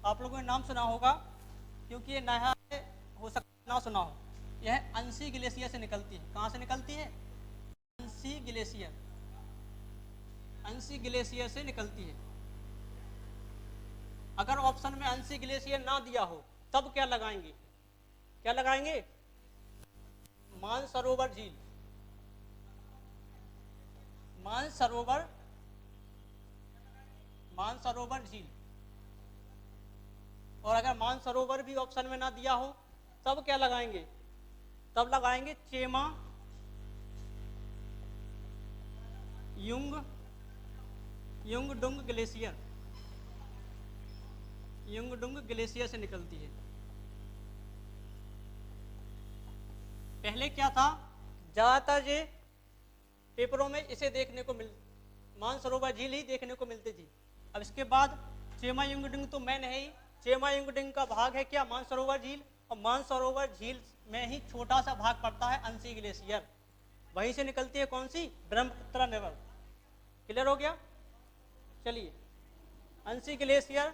आप लोगों ने नाम सुना होगा, क्योंकि ये नया हो सकता ना सुना हो। यह अंशी ग्लेशियर से निकलती है। कहाँ से निकलती है? अंशी ग्लेशियर से निकलती है। अगर ऑप्शन में अंशी ग्लेशियर ना दिया हो तब क्या लगाएंगे? मानसरोवर झील। मानसरोवर झील। और अगर मानसरोवर भी ऑप्शन में ना दिया हो तब क्या लगाएंगे? तब लगाएंगे चेमा युंगडुंग ग्लेशियर। युंगडुंग ग्लेशियर से निकलती है। पहले क्या था? ज्यादातर ये पेपरों में इसे देखने को मानसरोवर झील ही देखने को मिलती थी। अब इसके बाद चेमायुंगडुंग तो मैन है ही, चेमायुंगडुंग का भाग है क्या, मानसरोवर झील, और मानसरोवर झील में ही छोटा सा भाग पड़ता है अंसी ग्लेशियर, वहीं से निकलती है कौन सी, ब्रह्मपुत्र रिवर। क्लियर हो गया। चलिए, अंसी ग्लेशियर,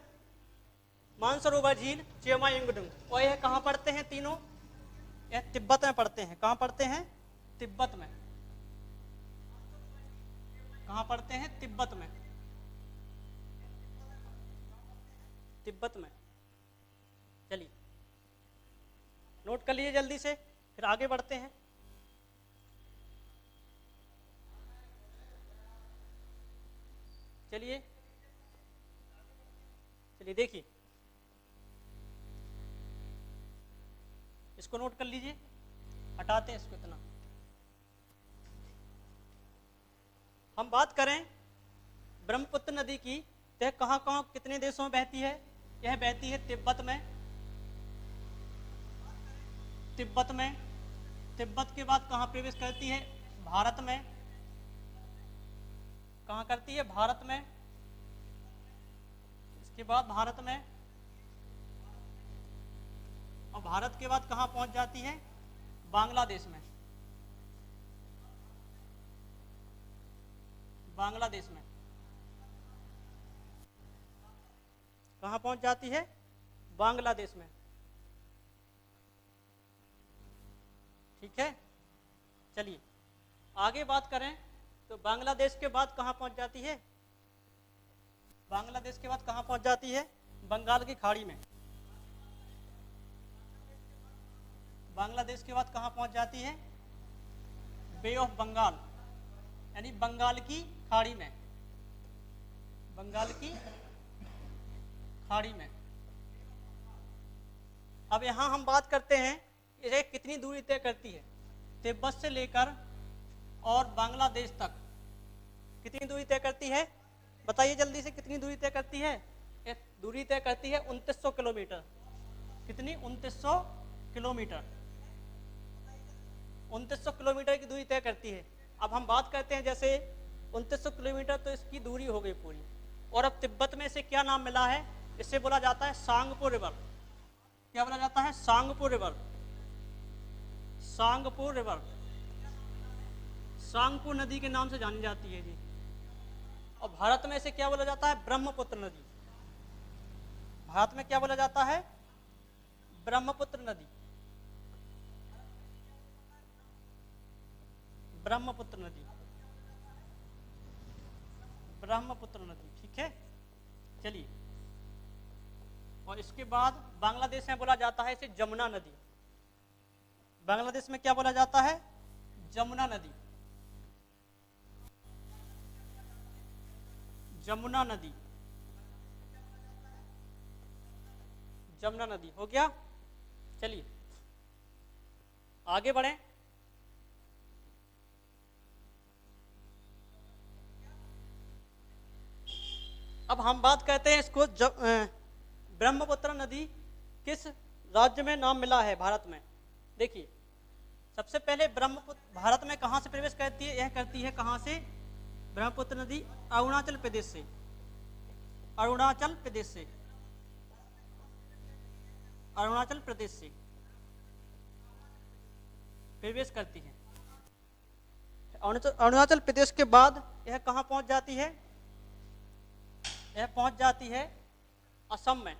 मानसरोवर झील, चेमायुंगडुंग, और यह कहाँ पड़ते हैं तीनों, यह तिब्बत में पड़ते हैं। कहाँ पड़ते हैं, तिब्बत में। कहाँ पड़ते हैं, तिब्बत में, तिब्बत में। चलिए नोट कर लीजिए जल्दी से, फिर आगे बढ़ते हैं। चलिए चलिए देखिए, इसको नोट कर लीजिए, हटाते हैं इसको इतना। हम बात करें ब्रह्मपुत्र नदी की, तो यह कहाँ कहाँ कितने देशों में बहती है, यह बहती है तिब्बत में, तिब्बत में। तिब्बत के बाद कहाँ प्रवेश करती है, भारत में। कहाँ करती है, भारत में। इसके बाद भारत में, और भारत के बाद कहाँ पहुंच जाती है, बांग्लादेश में। बांग्लादेश में कहाँ पहुंच जाती है, बांग्लादेश में। ठीक है। चलिए आगे बात करें तो बांग्लादेश के बाद कहाँ पहुंच जाती है, बांग्लादेश के बाद कहाँ पहुंच जाती है, बंगाल की खाड़ी में। बांग्लादेश के बाद कहाँ पहुंच जाती है, बे ऑफ बंगाल, यानी बंगाल की खाड़ी में, बंगाल की खाड़ी में। अब यहां हम बात करते हैं ये कितनी दूरी तय करती है, तिब्बत से लेकर और बांग्लादेश तक कितनी दूरी तय करती है, बताइए जल्दी से, कितनी दूरी तय करती है। ये दूरी तय करती है 2900 किलोमीटर। कितनी, 2900 किलोमीटर, 2900 किलोमीटर की दूरी तय करती है। अब हम बात करते हैं जैसे 2900 किलोमीटर, तो इसकी दूरी हो गई पूरी। और अब तिब्बत में इसे क्या नाम मिला है, इसे बोला जाता है सांगपो रिवर। क्या बोला जाता है, सांगपो रिवर, सांगपो रिवर, सांगपो नदी के नाम से जानी जाती है जी। और भारत में इसे क्या बोला जाता है, ब्रह्मपुत्र नदी। भारत में क्या बोला जाता है, ब्रह्मपुत्र नदी, ब्रह्मपुत्र नदी, ब्रह्मपुत्र नदी। ठीक है। चलिए, और इसके बाद बांग्लादेश में बोला जाता है इसे जमुना नदी। बांग्लादेश में क्या बोला जाता है, जमुना नदी, जमुना नदी, जमुना नदी। हो गया। चलिए आगे बढ़ें। अब हम बात करते हैं इसको, ब्रह्मपुत्र नदी किस राज्य में नाम मिला है भारत में। देखिए सबसे पहले ब्रह्मपुत्र भारत में कहाँ से प्रवेश करती है, यह करती है कहाँ से, ब्रह्मपुत्र नदी अरुणाचल प्रदेश से, अरुणाचल प्रदेश से, अरुणाचल प्रदेश से प्रवेश करती है। अरुणाचल प्रदेश के बाद यह कहाँ पहुंच जाती है, यह पहुंच जाती है असम में।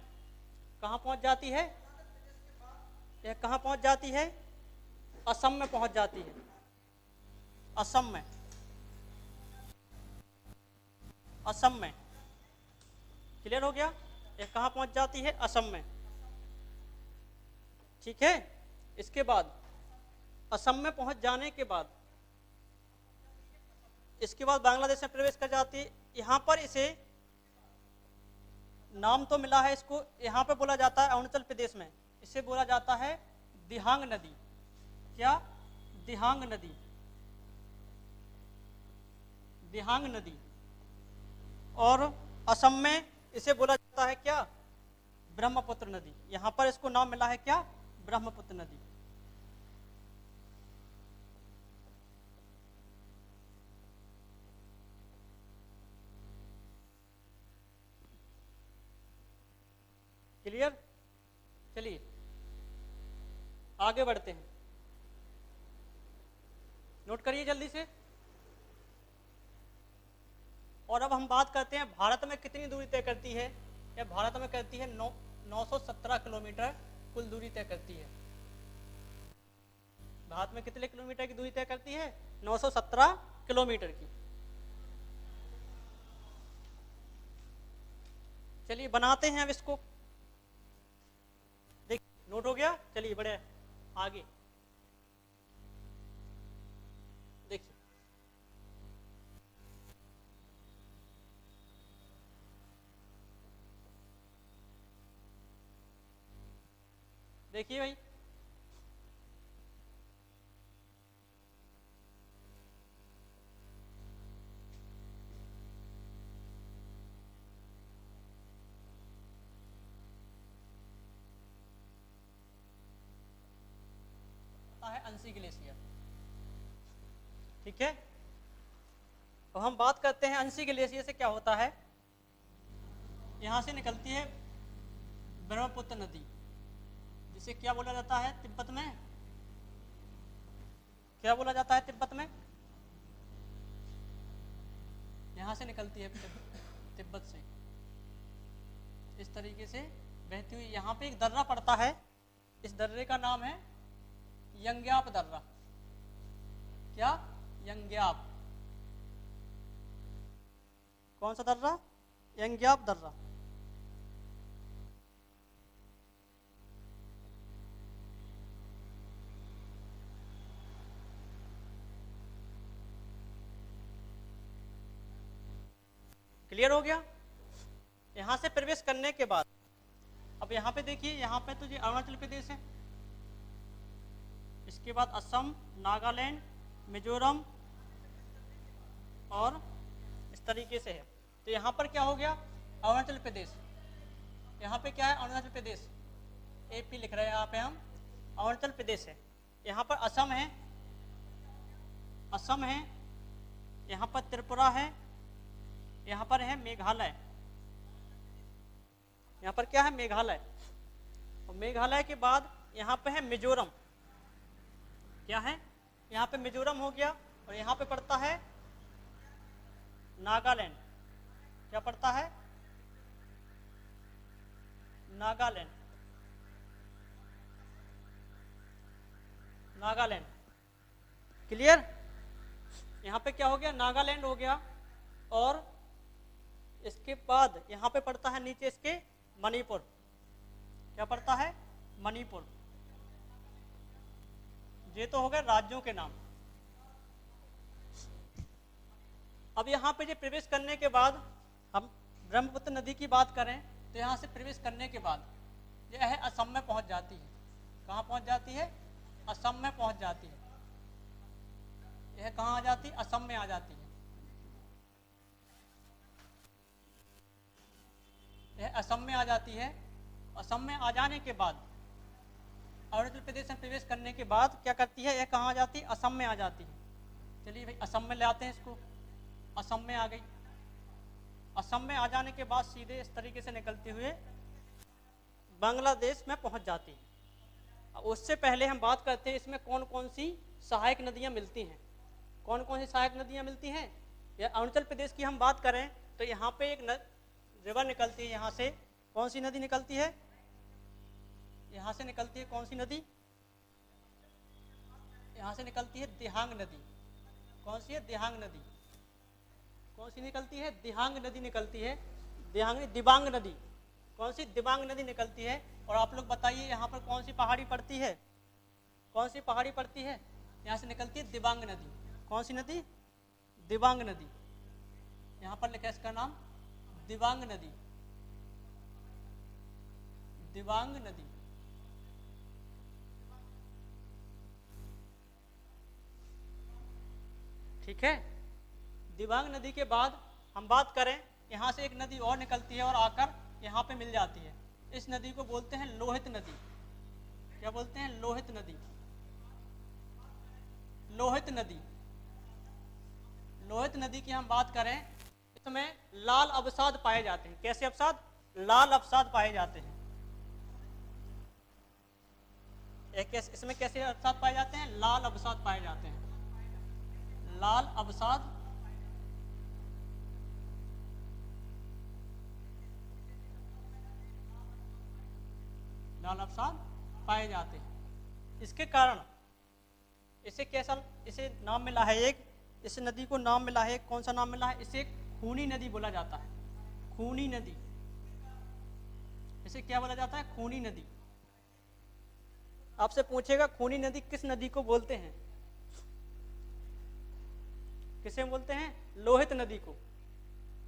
कहाँ पहुंच जाती है, यह कहाँ पहुंच जाती है, असम में पहुंच जाती है, असम में, असम में। क्लियर हो गया। यह कहाँ पहुंच जाती है, असम में। ठीक है। इसके बाद असम में पहुंच जाने के बाद इसके बाद बांग्लादेश में प्रवेश कर जाती है। यहाँ पर इसे नाम तो मिला है, इसको यहाँ पे बोला जाता है अरुणाचल प्रदेश में इसे बोला जाता है दिहांग नदी। क्या, दिहांग नदी, दिहांग नदी। और असम में इसे बोला जाता है क्या, ब्रह्मपुत्र नदी। यहाँ पर इसको नाम मिला है क्या, ब्रह्मपुत्र नदी। क्लियर। चलिए आगे बढ़ते हैं, नोट करिए जल्दी से। और अब हम बात करते हैं भारत में कितनी दूरी तय करती है। या भारत में करती है 917 किलोमीटर कुल दूरी तय करती है। भारत में कितने किलोमीटर की दूरी तय करती है? 917 किलोमीटर की। चलिए बनाते हैं अब इसको, देखिए नोट हो गया। चलिए बढ़े आगे, देखिए देखिए भाई, है अंशी ग्लेशियर। ठीक है, तो हम बात करते हैं अंशी ग्लेशियर से क्या होता है। यहां से निकलती है ब्रह्मपुत्र नदी, जिसे क्या बोला जाता है तिब्बत में, क्या बोला जाता है तिब्बत में? यहां से निकलती है तिब्बत से, इस तरीके से बहती हुई। यहाँ पे एक दर्रा पड़ता है, इस दर्रे का नाम है यंग्याप दर्रा। क्या? यंग्याप। कौन सा दर्रा? यंग्याप दर्रा। क्लियर हो गया। यहां से प्रवेश करने के बाद अब यहाँ पे देखिए, यहाँ पे तो ये अरुणाचल प्रदेश है, इसके बाद असम, नागालैंड, मिजोरम और इस तरीके से है। तो यहाँ पर क्या हो गया? अरुणाचल प्रदेश। यहाँ पे क्या है? अरुणाचल प्रदेश, एपी लिख रहे हैं यहाँ पे हम, अरुणाचल प्रदेश है। यहाँ पर असम है, असम है, यहाँ पर त्रिपुरा है, यहाँ पर है मेघालय। यहाँ पर क्या है? मेघालय। और मेघालय के बाद यहाँ पे है मिजोरम। क्या है? यहाँ पे मिजोरम हो गया। और यहाँ पे पड़ता है नागालैंड। क्या पड़ता है? नागालैंड। नागालैंड। क्लियर। यहाँ पे क्या हो गया? नागालैंड हो गया। और इसके बाद यहाँ पे पड़ता है नीचे इसके मणिपुर। क्या पड़ता है? मणिपुर। ये तो हो गए राज्यों के नाम। अब यहाँ पे जो प्रवेश करने के बाद हम ब्रह्मपुत्र नदी की बात करें तो यहाँ से प्रवेश करने के बाद यह है असम में पहुंच जाती है। कहाँ पहुंच जाती है? असम में पहुंच जाती है। यह कहाँ आ जाती है? असम में आ जाती है। यह असम में आ जाती है। असम में आ जाने के बाद अरुणाचल प्रदेश में प्रवेश करने के बाद क्या करती है? यह कहाँ आ जाती है? असम में आ जाती है। चलिए भाई असम में ले आते हैं इसको। असम में आ गई। असम में आ जाने के बाद सीधे इस तरीके से निकलते हुए बांग्लादेश में पहुंच जाती है। उससे पहले हम बात करते हैं इसमें कौन कौन सी सहायक नदियां मिलती हैं। कौन कौन सी सहायक नदियां मिलती हैं? या अरुणाचल प्रदेश की हम बात करें तो यहाँ पे एक रिवर निकलती है। यहाँ से कौन सी नदी निकलती है? यहाँ से निकलती है कौन सी नदी? यहाँ से निकलती है दिहांग नदी। कौन सी है? दिहांग नदी। कौन सी निकलती है? दिहांग नदी निकलती है। दिहांग, दिबांग नदी। कौन सी? दिबांग नदी निकलती है। और आप लोग बताइए यहाँ पर कौन सी पहाड़ी पड़ती है? कौन सी पहाड़ी पड़ती है? यहाँ से निकलती है दिबांग नदी। कौन सी नदी? दिबांग नदी। यहाँ पर लिखा है इसका नाम दिबांग नदी। दिबांग नदी। ठीक है। दिबांग नदी के बाद हम बात करें, यहाँ से एक नदी और निकलती है और आकर यहाँ पे मिल जाती है। इस नदी को बोलते हैं लोहित नदी। क्या बोलते हैं? लोहित नदी। लोहित नदी। लोहित नदी की हम बात करें, इसमें लाल अवसाद पाए जाते हैं। कैसे अवसाद? लाल अवसाद पाए जाते हैं। इसमें कैसे अवसाद पाए जाते हैं? लाल अवसाद पाए जाते हैं, लाल अवसाद लाल अवसाद पाए जाते हैं। इसके कारण इसे कैसा इसे नाम मिला है, एक इस नदी को नाम मिला है, कौन सा नाम मिला है? इसे खूनी नदी बोला जाता है, खूनी नदी। इसे क्या बोला जाता है? खूनी नदी। आपसे पूछेगा खूनी नदी किस नदी को बोलते हैं? किसे बोलते हैं? लोहित नदी को।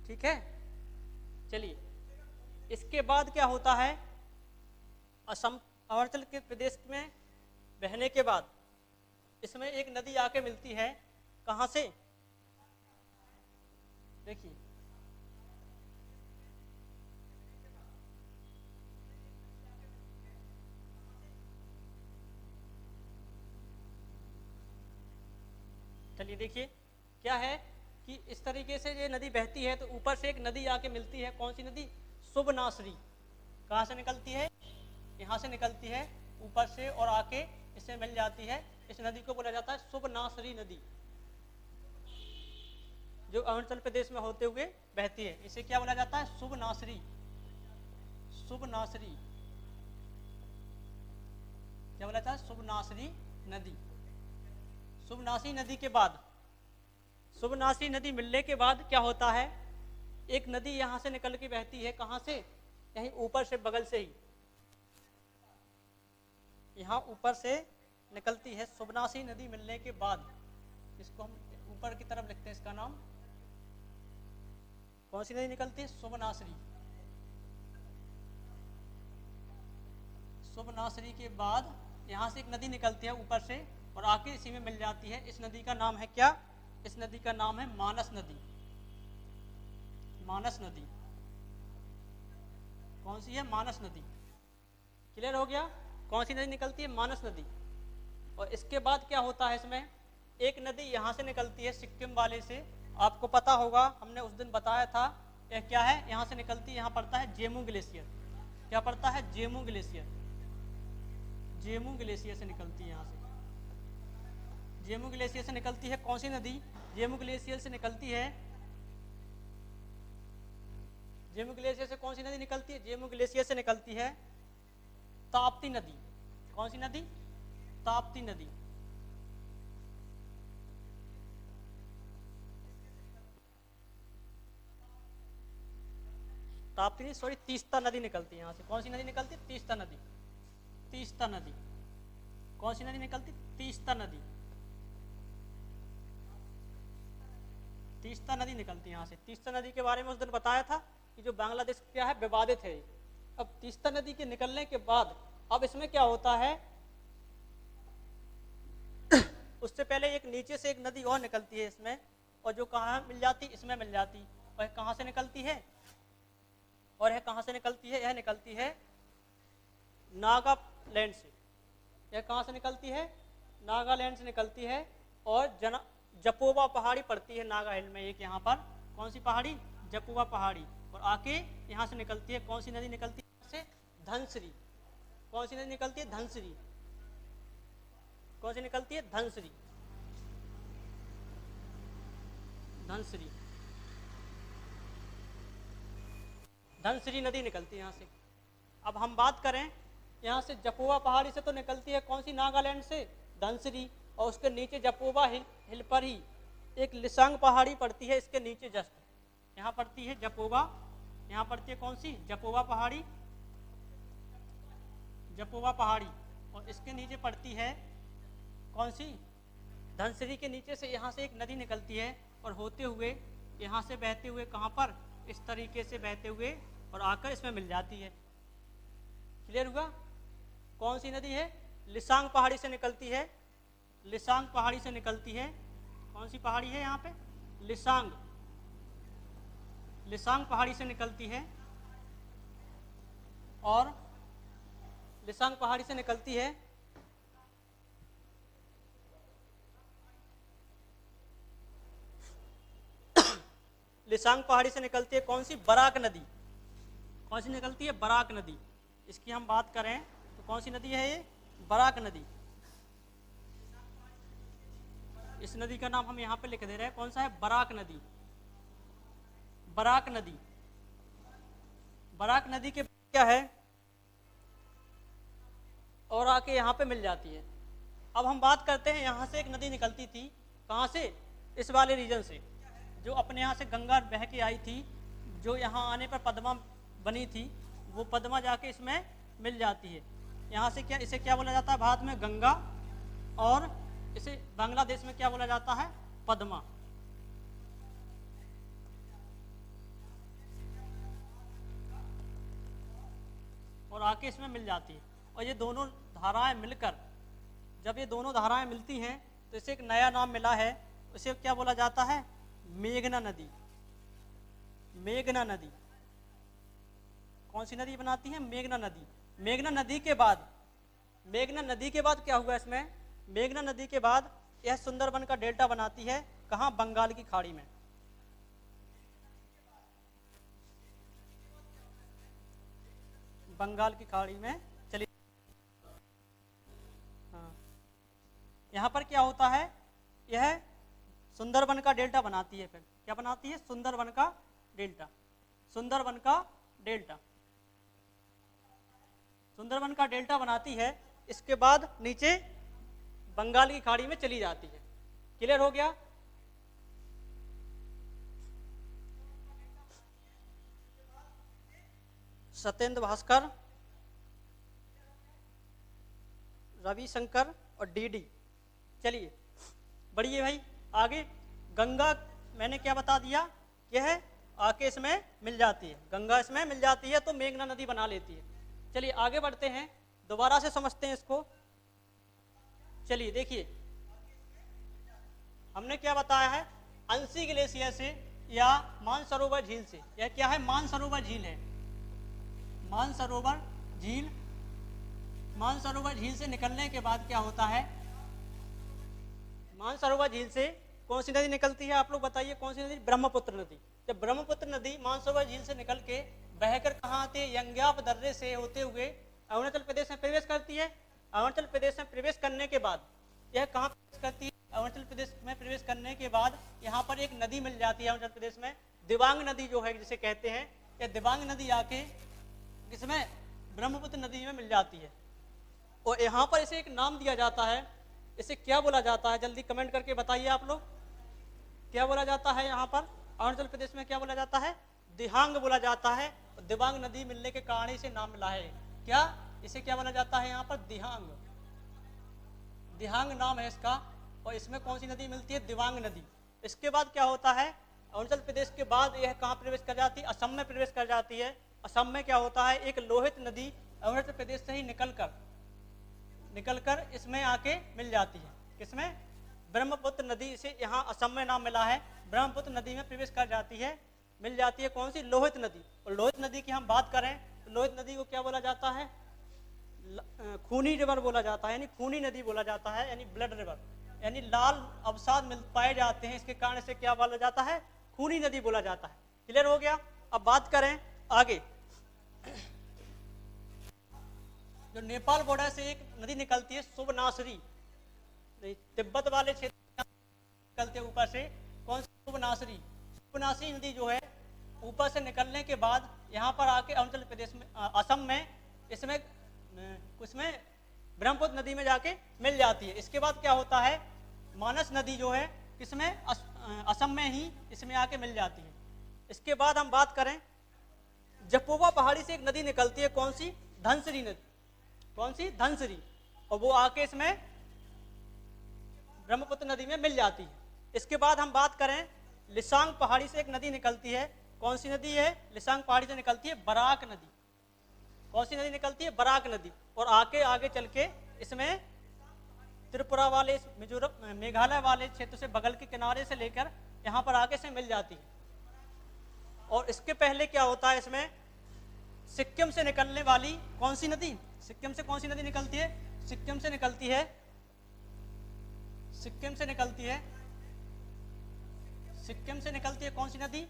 ठीक है, चलिए इसके बाद क्या होता है? असम अरुणाचल के प्रदेश में बहने के बाद इसमें एक नदी आके मिलती है, कहां से? देखिए चलिए देखिए क्या है कि इस तरीके से ये नदी बहती है तो ऊपर से एक नदी आके मिलती है, कौन सी नदी? शुभनासरी। कहाँ से निकलती है? यहाँ से निकलती है ऊपर से और आके इससे मिल जाती है। इस नदी को बोला जाता है शुभनासरी नदी, जो अरुणाचल प्रदेश में होते हुए बहती है। इसे क्या बोला जाता है? शुभनासरी। शुभनासरी क्या बोला जाता है? शुभनासरी नदी। शुभनासी नदी के बाद, शुभनासी नदी मिलने के बाद क्या होता है? एक नदी यहां से निकल के बहती है, कहां से? यहीं ऊपर से, बगल से ही, यहां ऊपर से निकलती है। शुभनासी नदी मिलने के बाद इसको हम ऊपर की तरफ लिखते हैं, इसका नाम कौन सी नदी निकलती है? शुभनासरी। शुभनासरी के बाद यहां से एक नदी निकलती है ऊपर से और आके इसी में मिल जाती है। इस नदी का नाम है क्या? इस नदी का नाम है मानस नदी। मानस नदी कौन सी है? मानस नदी। क्लियर हो गया? कौन सी नदी निकलती है? मानस नदी। और इसके बाद क्या होता है? इसमें एक नदी यहाँ से निकलती है, सिक्किम वाले से। आपको पता होगा, हमने उस दिन बताया था। यह क्या है? यहाँ से निकलती है, यहाँ पड़ता है जेमू ग्लेशियर। क्या पड़ता है? जेमू ग्लेशियर। जेमू ग्लेशियर से निकलती है, यहाँ से जेमू ग्लेशियर से निकलती है। कौन सी नदी? जेमू ग्लेशियर से निकलती है। जेमू ग्लेशियर से कौन सी नदी निकलती है? जेमू ग्लेशियर से निकलती है ताप्ती नदी। कौन सी नदी? ताप्ती नदी। ताप्ती नहीं, सॉरी, तीस्ता नदी निकलती है यहाँ से। कौन सी नदी निकलती है? तीस्ता नदी। तीस्ता नदी। कौन सी नदी निकलती? तीस्ता नदी। तीस्ता नदी निकलती है यहाँ से। तीस्ता नदी के बारे में उस दिन बताया था कि जो बांग्लादेश क्या है, विवादित है। अब तीस्ता नदी के निकलने के बाद अब इसमें क्या होता है? उससे पहले एक नीचे से एक नदी और निकलती है इसमें, और जो कहाँ मिल जाती? इसमें मिल जाती। और कहाँ से निकलती है? और यह कहाँ से निकलती है? यह निकलती है नागालैंड से। यह कहाँ से निकलती है? नागालैंड से निकलती है। और जपोवा पहाड़ी पड़ती है नागालैंड में, एक यहाँ पर। कौन सी पहाड़ी? जपोवा पहाड़ी। और आके यहाँ से निकलती है। कौन सी नदी निकलती है यहाँ से? धनसरी। कौन सी नदी निकलती है? धनसरी। कौन सी निकलती है? धनसरी। धनसरी। धनसरी नदी निकलती है यहाँ से। अब हम बात करें यहाँ से जपोवा पहाड़ी से तो निकलती है, कौन सी? नागालैंड से, धनसरी। और उसके नीचे जपोवा हिल पर ही एक लिसांग पहाड़ी पड़ती है, इसके नीचे जस्ट यहाँ पड़ती है जपोवा। यहाँ पड़ती है कौन सी? जपोवा पहाड़ी। जपोवा पहाड़ी। और इसके नीचे पड़ती है कौन सी? धनसरी। के नीचे से यहाँ से एक नदी निकलती है और होते हुए यहाँ से बहते हुए कहाँ पर? इस तरीके से बहते हुए और आकर इसमें मिल जाती है। क्लियर हुआ? कौन सी नदी है? लिसांग पहाड़ी से निकलती है। लिसांग पहाड़ी से निकलती है। कौन सी पहाड़ी है यहाँ पे? लिसांग। लिसांग पहाड़ी से निकलती है। और लिसांग पहाड़ी से निकलती है लिसांग पहाड़ी से निकलती है कौन सी? बराक नदी। कौन सी निकलती है? बराक नदी। इसकी हम बात करें तो कौन सी नदी है ये? बराक नदी। इस नदी का नाम हम यहाँ पे लिख दे रहे हैं, कौन सा है? बराक नदी। बराक नदी। बराक नदी के क्या है और आके यहाँ पे मिल जाती है। अब हम बात करते हैं, यहाँ से एक नदी निकलती थी, कहाँ से? इस वाले रीजन से, जो अपने यहाँ से गंगा बह के आई थी, जो यहाँ आने पर पद्मा बनी थी, वो पद्मा जाके इसमें मिल जाती है। यहाँ से क्या, इसे क्या बोला जाता है भारत में? गंगा। और इसे बांग्लादेश में क्या बोला जाता है? पद्मा। और आके इसमें मिल जाती है। और ये दोनों धाराएं मिलकर, जब ये दोनों धाराएं मिलती हैं तो इसे एक नया नाम मिला है, इसे क्या बोला जाता है? मेघना नदी। मेघना नदी। कौन सी नदी बनाती है? मेघना नदी। मेघना नदी के बाद, मेघना नदी के बाद क्या हुआ इसमें? मेघना नदी के बाद यह सुंदरबन का डेल्टा बनाती है। कहाँ? बंगाल की खाड़ी में। बंगाल की खाड़ी में चली। हाँ, यहाँ पर क्या होता है? यह सुंदरबन का डेल्टा बनाती है। फिर क्या बनाती है? सुंदरबन का डेल्टा। सुंदरबन का डेल्टा। सुंदरबन का डेल्टा बनाती है। इसके बाद नीचे बंगाल की खाड़ी में चली जाती है। क्लियर हो गया? सत्येंद्र भास्कर, रविशंकर और डीडी। चलिए बढ़िए भाई आगे। गंगा मैंने क्या बता दिया? यह आके इसमें मिल जाती है, गंगा इसमें मिल जाती है तो मेघना नदी बना लेती है। चलिए आगे बढ़ते हैं, दोबारा से समझते हैं इसको। चलिए देखिए, हमने क्या बताया है? अंशी ग्लेशियर से या मानसरोवर झील से। यह क्या है? मानसरोवर झील है। मानसरोवर झील। मानसरोवर झील से निकलने के बाद क्या होता है? मानसरोवर झील से कौन सी नदी निकलती है? आप लोग बताइए कौन सी नदी? ब्रह्मपुत्र नदी। जब ब्रह्मपुत्र नदी मानसरोवर झील से निकल के बहकर कहाँ आती है? यंग्याप दर्रे से होते हुए अरुणाचल प्रदेश में प्रवेश करती है। अरुणाचल प्रदेश में प्रवेश करने के बाद यह कहाँ प्रवेश करती है? अरुणाचल प्रदेश में प्रवेश करने के बाद यहाँ पर एक नदी मिल जाती है अरुणाचल प्रदेश में, दिबांग नदी जो है जिसे कहते हैं। यह दिबांग नदी आके इसमें ब्रह्मपुत्र नदी में मिल जाती है। और यहाँ पर इसे एक नाम दिया जाता है। इसे क्या बोला जाता है? जल्दी कमेंट करके बताइए आप लोग, क्या बोला जाता है? यहाँ पर अरुणाचल प्रदेश में क्या बोला जाता है? दिहांग बोला जाता है। दिबांग नदी मिलने के कारण इसे नाम मिला है। क्या इसे क्या बोला जाता है? यहाँ पर दिहांग। दिहांग नाम है इसका। और इसमें कौन सी नदी मिलती है? दिबांग नदी। इसके बाद क्या होता है? अरुणाचल प्रदेश के बाद यह कहाँ प्रवेश कर जाती है? असम में प्रवेश कर जाती है। असम में क्या होता है? एक लोहित नदी अरुणाचल प्रदेश से ही निकलकर इसमें आके मिल जाती है। किसमें? ब्रह्मपुत्र नदी। इसे यहाँ असम में नाम मिला है। ब्रह्मपुत्र नदी में प्रवेश कर जाती है, मिल जाती है। कौन सी? लोहित नदी। और लोहित नदी की हम बात करें तो लोहित नदी को क्या बोला जाता है? खूनी रिवर बोला जाता है, यानी खूनी नदी बोला जाता है, यानी ब्लड रिवर, यानी लाल अवसाद मिल पाए जाते हैं। इसके कारण से क्या बोला जाता है? खूनी नदी बोला जाता है। क्लियर हो गया? अब बात करें आगे, जो नेपाल बॉर्डर से एक नदी निकलती है सुबनासरी, तिब्बत वाले क्षेत्र निकलते ऊपर से। कौन सी? सुबनासरी। सुबनासरी नदी जो है ऊपर से निकलने के बाद यहाँ पर आके अरुणाचल प्रदेश में, असम में, इसमें ब्रह्मपुत्र नदी में जाके मिल जाती है। इसके बाद क्या होता है? मानस नदी जो है किसमें? असम में ही इसमें आके मिल जाती है। इसके बाद हम बात करें, जपोवा पहाड़ी से एक नदी निकलती है। कौन सी? धनसिरी नदी। कौन सी? धनसिरी। और वो आके इसमें ब्रह्मपुत्र नदी में मिल जाती है। इसके बाद हम बात करें, लिसांग पहाड़ी से एक नदी निकलती है। कौन सी नदी है? लिसांग पहाड़ी से निकलती है बराक नदी। कौन सी नदी निकलती है? बराक नदी। और आगे चल के इसमें त्रिपुरा वाले, मिजोरम, मेघालय वाले क्षेत्र से बगल के किनारे से लेकर यहाँ पर आगे से मिल जाती है। और इसके पहले क्या होता है? इसमें सिक्किम से निकलने वाली कौन सी नदी? सिक्किम से कौन सी नदी निकलती है? सिक्किम से निकलती है, सिक्किम से निकलती है, सिक्किम से निकलती है कौन सी नदी?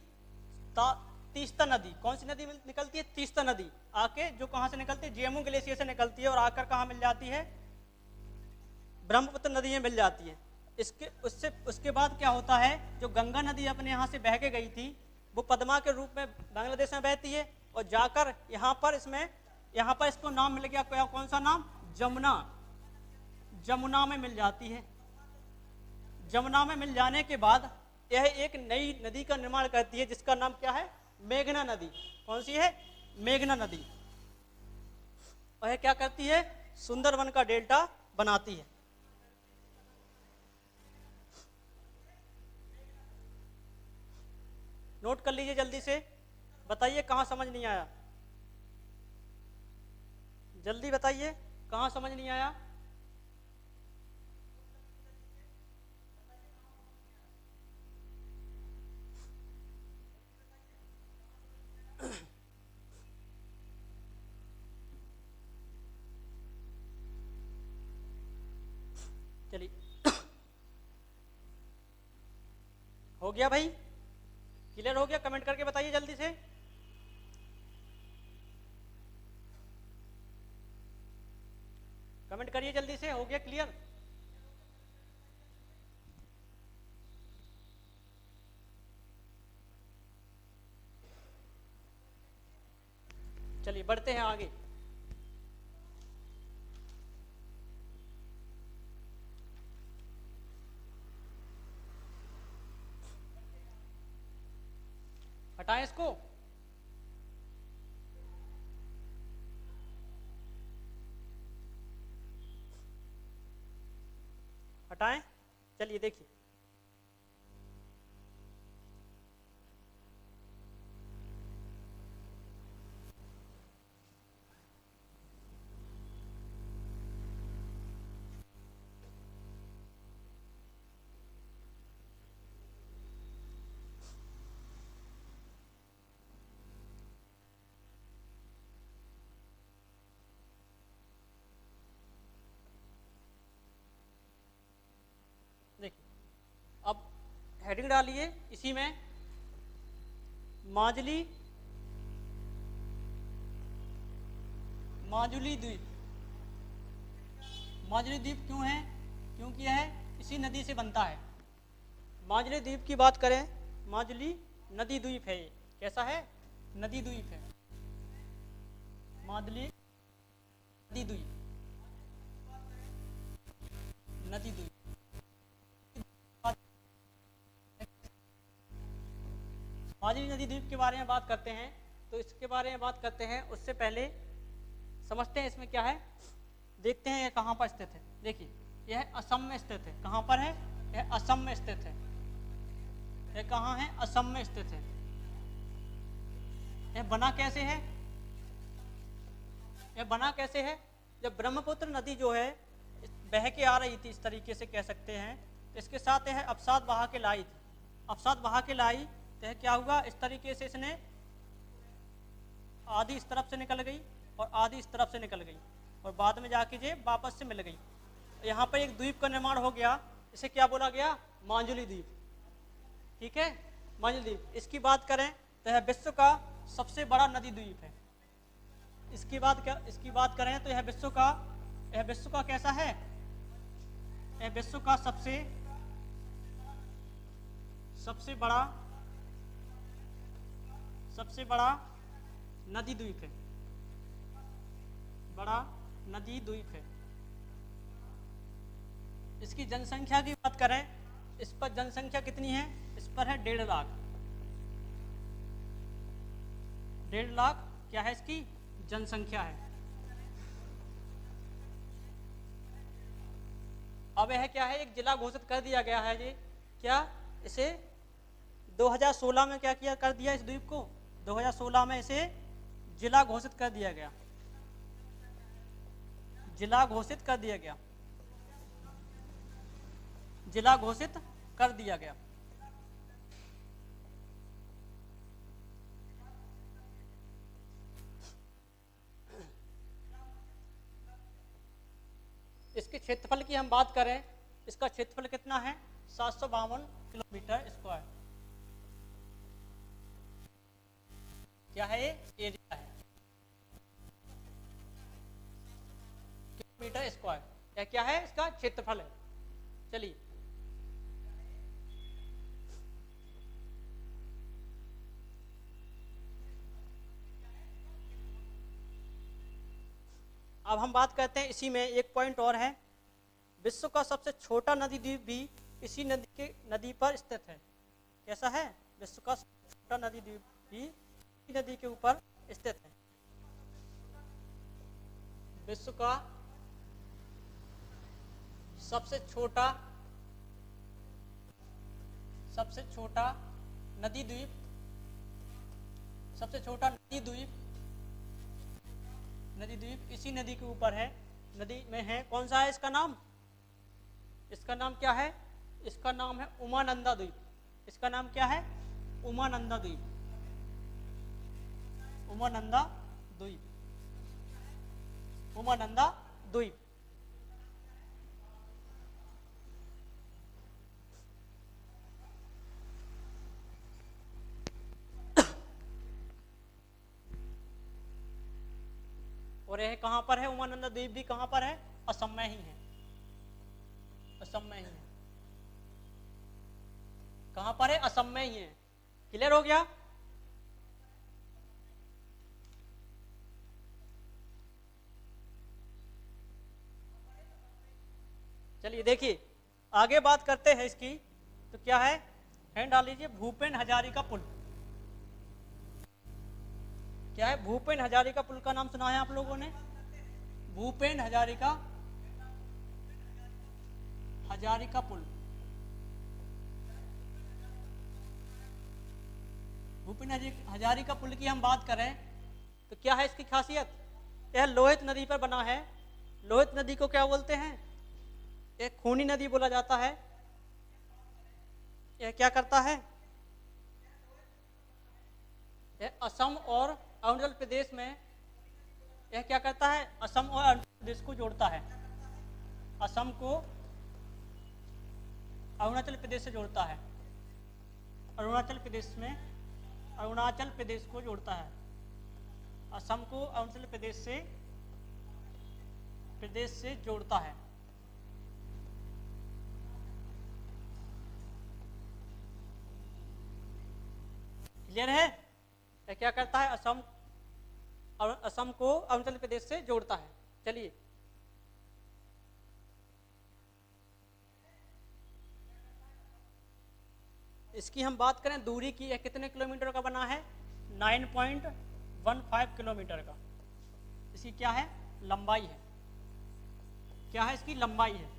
तीस्ता नदी। कौन सी नदी निकलती है? तीस्ता नदी। आके जो कहाँ से निकलती है? जेमू ग्लेशियर से निकलती है और आकर कहाँ मिल जाती है? ब्रह्मपुत्र नदी में मिल जाती है। उसके बाद क्या होता है, जो गंगा नदी अपने यहाँ से बह के गई थी वो पद्मा के रूप में बांग्लादेश में बहती है और जाकर यहाँ पर इसको नाम मिल गया, कौन सा नाम, जमुना। जमुना में मिल जाती है। जमुना में मिल जाने के बाद यह एक नई नदी का निर्माण करती है जिसका नाम क्या है, मेघना नदी। कौन सी है, मेघना नदी। और यह क्या करती है, सुंदरवन का डेल्टा बनाती है। नोट कर लीजिए जल्दी से, बताइए कहाँ समझ नहीं आया, जल्दी बताइए कहाँ समझ नहीं आया। चलिए हो गया भाई, क्लियर हो गया, कमेंट करके बताइए जल्दी से। कमेंट करिए जल्दी से, हो गया क्लियर। चलिए बढ़ते हैं आगे। हटाएं इसको। हटाएं, चलिए देखिए। देखिए अब हेडिंग डालिए इसी में, माजुली द्वीप। माजुली द्वीप क्यों है, क्योंकि यह इसी नदी से बनता है। माजुली द्वीप की बात करें, माजुली नदी द्वीप है। ये कैसा है, नदी द्वीप है, माजुली नदी द्वीप, नदी द्वीप। माजुली नदी द्वीप के बारे में बात करते हैं, तो इसके बारे में बात करते हैं उससे पहले समझते हैं इसमें क्या है, देखते हैं यह कहाँ पर स्थित है। देखिए यह असम में स्थित है। कहाँ पर है, यह असम में स्थित है। यह कहाँ है, असम में स्थित है। यह बना कैसे है, यह बना कैसे है, जब ब्रह्मपुत्र नदी जो है बह के आ रही थी, इस तरीके से कह सकते हैं, तो इसके साथ यह अवसाद बहा के लाई थी। अवसाद बहा के लाई तो यह क्या हुआ, इस तरीके से इसने आधी इस तरफ से निकल गई और आधी इस तरफ से निकल गई और बाद में जाके ये वापस से मिल गई। यहाँ पर एक द्वीप का निर्माण हो गया, इसे क्या बोला गया, माजुली द्वीप। ठीक है, माजुली द्वीप। इसकी बात करें तो यह विश्व का सबसे बड़ा नदी द्वीप है। इसकी बात करें तो यह विश्व का कैसा है, यह विश्व का सबसे बड़ा नदी द्वीप है, बड़ा नदी द्वीप है। इसकी जनसंख्या की बात करें, इस पर जनसंख्या कितनी है, इस पर है 1.5 लाख। 1.5 लाख क्या है, इसकी जनसंख्या है। अब यह क्या है, एक जिला घोषित कर दिया गया है। ये क्या, इसे 2016 में क्या किया, कर दिया इस द्वीप को, 2016 में इसे जिला घोषित कर दिया गया। जिला घोषित कर दिया गया, जिला घोषित कर दिया गया। इसके क्षेत्रफल की हम बात करें, इसका क्षेत्रफल कितना है, 752 किलोमीटर स्क्वायर। क्या है, ये एरिया है, किलोमीटर स्क्वायर। यह क्या है, इसका क्षेत्रफल है। चलिए अब हम बात करते हैं, इसी में एक पॉइंट और है, विश्व का सबसे छोटा नदी द्वीप भी इसी नदी पर स्थित है। कैसा है, विश्व का सबसे छोटा नदी द्वीप भी इसी नदी के ऊपर स्थित है। विश्व का सबसे छोटा नदी द्वीप, सबसे छोटा नदी द्वीप इसी नदी के ऊपर है, नदी में है। कौन सा है इसका नाम, इसका नाम क्या है, इसका नाम है उमानंदा द्वीप। इसका नाम क्या है, उमानंदा द्वीप, उमानंदा द्वीप, उमानंदा द्वीप। और यह कहाँ पर है, उमानंदा द्वीप भी कहाँ पर है, असम में ही है, असम में ही है। कहाँ पर है, असम में ही है। क्लियर हो गया। चलिए देखिए आगे बात करते हैं इसकी, तो क्या है, हैंड डाल लीजिए, भूपेन हजारिका पुल। क्या है, भूपेन हजारिका पुल का नाम सुना है आप लोगों ने, भूपेन हजारिका पुल। भूपेन हजारिका पुल की हम बात करें तो क्या है इसकी खासियत, यह लोहित नदी पर बना है। लोहित नदी को क्या बोलते हैं, एक खूनी नदी बोला जाता है। यह क्या करता है, यह असम और अरुणाचल प्रदेश में, यह क्या करता है, असम और अरुणाचल प्रदेश को जोड़ता है। असम को अरुणाचल प्रदेश से जोड़ता है, अरुणाचल प्रदेश को जोड़ता है। असम को अरुणाचल प्रदेश से जोड़ता है। क्लियर है, यह क्या करता है, असम को अरुणाचल प्रदेश से जोड़ता है। चलिए इसकी हम बात करें दूरी की, यह कितने किलोमीटर का बना है, 9.15 किलोमीटर का। इसकी क्या है, लंबाई है। क्या है इसकी लंबाई है।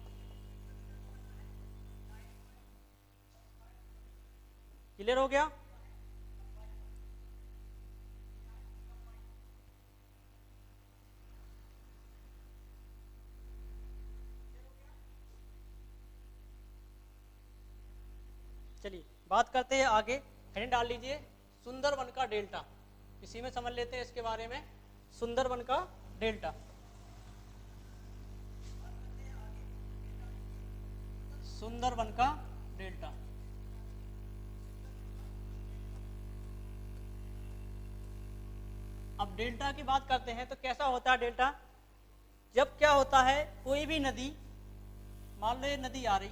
क्लियर हो गया। चलिए बात करते हैं आगे, हेडिंग डाल लीजिए, सुंदरवन का डेल्टा। इसी में समझ लेते हैं इसके बारे में, सुंदरवन का डेल्टा। सुंदरवन का डेल्टा। अब डेल्टा की बात करते हैं तो कैसा होता है डेल्टा, जब क्या होता है, कोई भी नदी, मान लो ये नदी आ रही,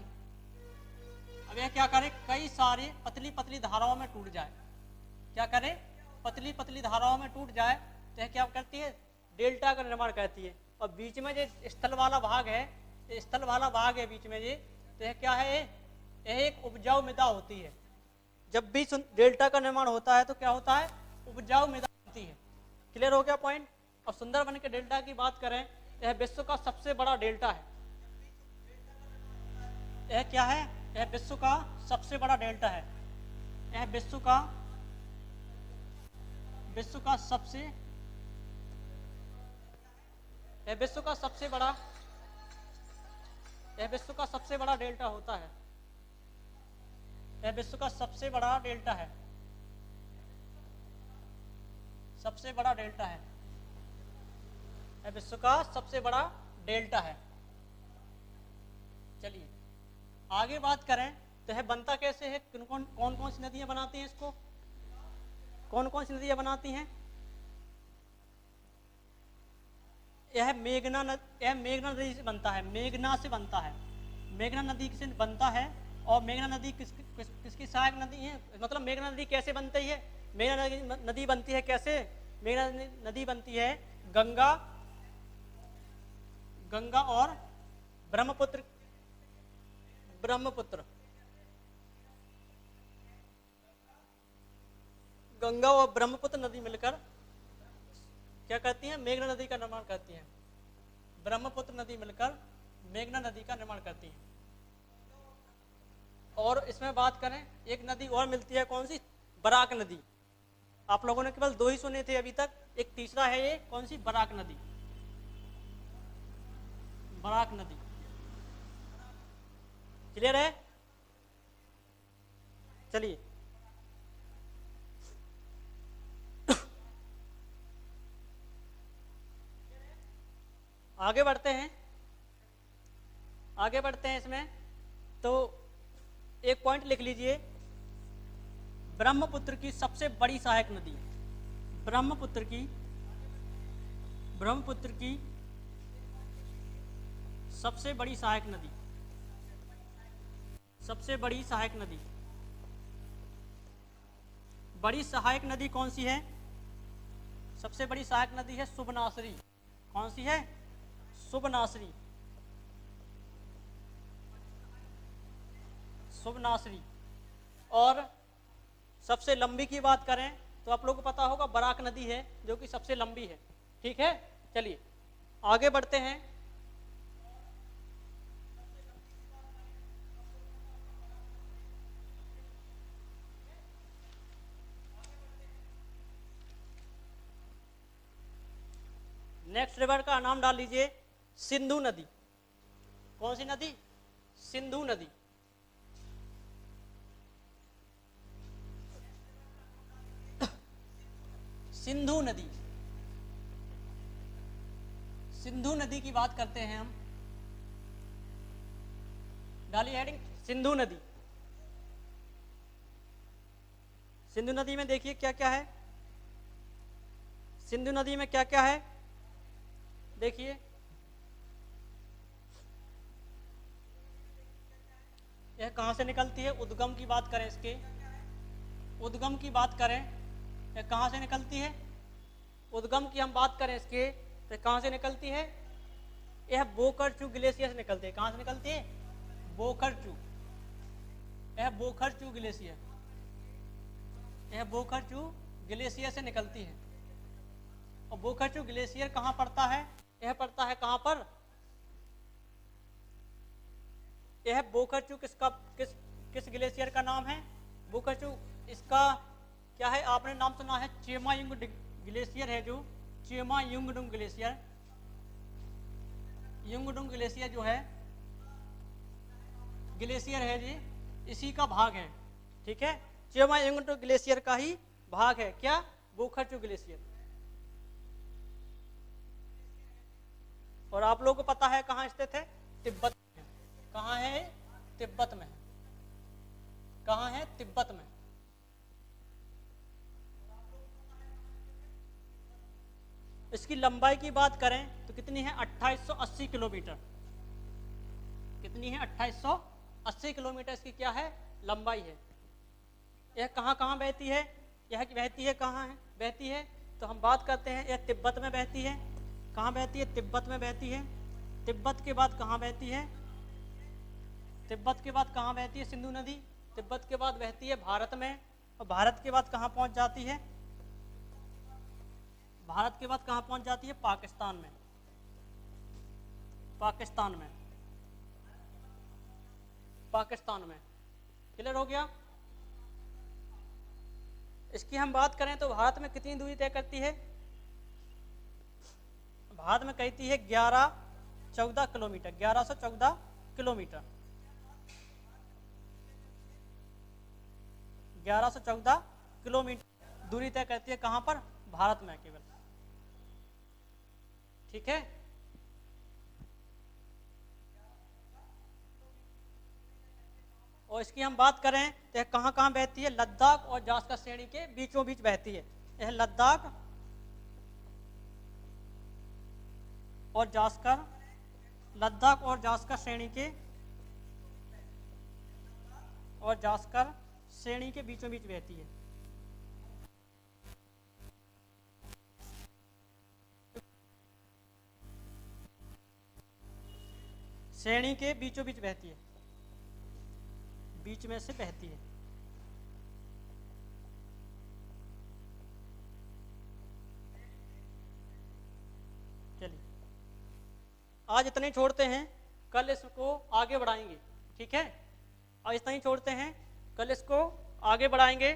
अब यह क्या करे, कई सारे पतली पतली धाराओं में टूट जाए। क्या करे, पतली पतली धाराओं में टूट जाए तो यह क्या करती है, डेल्टा का निर्माण करती है। और बीच में जो स्थल वाला भाग है, बीच में ये, तो यह क्या है, यह एक उपजाऊ मृदा होती है। जब भी डेल्टा का निर्माण होता है तो क्या होता है, उपजाऊ मृदा होती है। क्लियर हो गया पॉइंट। और सुंदरवन के डेल्टा की बात करें, यह विश्व का सबसे बड़ा डेल्टा है। यह क्या है, यह विश्व का सबसे बड़ा डेल्टा है। यह विश्व का सबसे बड़ा डेल्टा होता है। यह विश्व का सबसे बड़ा डेल्टा है, सबसे बड़ा डेल्टा है। यह विश्व का सबसे बड़ा डेल्टा है। चलिए आगे बात करें तो यह बनता कैसे है, कौन कौन सी नदियां बनाती हैं इसको, कौन कौन सी नदियां बनाती हैं। यह मेघना नदी से बनता है, मेघना से बनता है, मेघना नदी से बनता है। और मेघना नदी किसकी सहायक नदी है? मतलब मेघना नदी कैसे बनती है? मेघना नदी बनती है कैसे? मेघना नदी बनती है गंगा और ब्रह्मपुत्र गंगा और ब्रह्मपुत्र नदी मिलकर क्या करती हैं? मेघना नदी का निर्माण करती हैं। ब्रह्मपुत्र नदी मिलकर मेघना नदी का निर्माण करती हैं। और इसमें बात करें, एक नदी और मिलती है, कौन सी? बराक नदी। आप लोगों ने केवल 2 ही सुने थे अभी तक, एक तीसरा है ये, कौन सी? बराक नदी। बराक नदी क्लियर है? चलिए आगे बढ़ते हैं, इसमें तो एक पॉइंट लिख लीजिए, ब्रह्मपुत्र की सबसे बड़ी सहायक नदी, ब्रह्मपुत्र की सबसे बड़ी सहायक नदी, बड़ी सहायक नदी कौन सी है? सबसे बड़ी सहायक नदी है सुबनासरी। कौन सी है? सुबनासरी। और सबसे लंबी की बात करें तो आप लोगों को पता होगा बराक नदी है, जो कि सबसे लंबी है। ठीक है, चलिए आगे बढ़ते हैं। नेक्स्ट रिवर का नाम डाल लीजिए सिंधु नदी। कौन सी नदी? सिंधु नदी। सिंधु नदी की बात करते हैं हम। डालिए हेडिंग सिंधु नदी। सिंधु नदी में देखिए क्या क्या है। सिंधु नदी में क्या क्या है देखिए, यह कहाँ से निकलती है? उद्गम की बात करें, इसके उद्गम की बात करें, यह कहाँ से निकलती है? उद्गम की हम बात करें इसके तो कहाँ से निकलती है? यह बोकरचू ग्लेशियर से निकलती है। कहाँ से निकलती है? बोकरचू। यह बोकरचू ग्लेशियर, से निकलती है। और बोकरचू ग्लेशियर कहाँ पड़ता है? यह पड़ता है कहाँ पर? यह बोकरचू किस ग्लेशियर का नाम है? बोकरचू इसका क्या है? आपने नाम सुना है चेमायुंगडुंग ग्लेशियर है, जो चेमायुंगडुंग ग्लेशियर, युंगडुंग ग्लेशियर जो है ग्लेशियर है जी, इसी का भाग है। ठीक है, चेमायुंगडुंग ग्लेशियर का ही भाग है क्या? बोकरचू ग्लेशियर। और आप लोगों को पता है कहाँ स्थित है? तिब्बत में। कहाँ है? तिब्बत में। कहाँ है? तिब्बत में। इसकी लंबाई की बात करें तो कितनी है? 2880 किलोमीटर। कितनी है? 2880 किलोमीटर इसकी क्या है? लंबाई है। यह कहाँ कहाँ बहती है? यह बहती है कहाँ है? बहती है तो हम बात करते हैं, यह तिब्बत में बहती है। कहाँ बहती है? तिब्बत में बहती है। तिब्बत के बाद कहाँ बहती है? तिब्बत के बाद कहाँ बहती है सिंधु नदी? तिब्बत के बाद बहती है भारत में। और भारत के बाद कहाँ पहुँच जाती है? भारत के बाद कहाँ पहुँच जाती है? पाकिस्तान में। पाकिस्तान में। क्लियर हो गया? इसकी हम बात करें तो भारत में कितनी दूरी तय करती है? भारत में कहती है 1114 किलोमीटर। 1114 किलोमीटर। 1114 किलोमीटर दूरी तय करती है। कहाँ पर? भारत में केवल। ठीक है, और इसकी हम बात करें तो कहाँ कहाँ बहती है? लद्दाख और जास्कर श्रेणी के बीचों बीच बहती है। यह लद्दाख और जास्कर, लद्दाख और जास्कर श्रेणी के बीचों बीच बहती है। श्रेणी के बीचों बीच बहती है, बीच में से बहती है। चलिए आज इतना ही छोड़ते हैं, कल इसको आगे बढ़ाएंगे, ठीक है। आज इतना ही छोड़ते हैं, कल इसको आगे बढ़ाएंगे।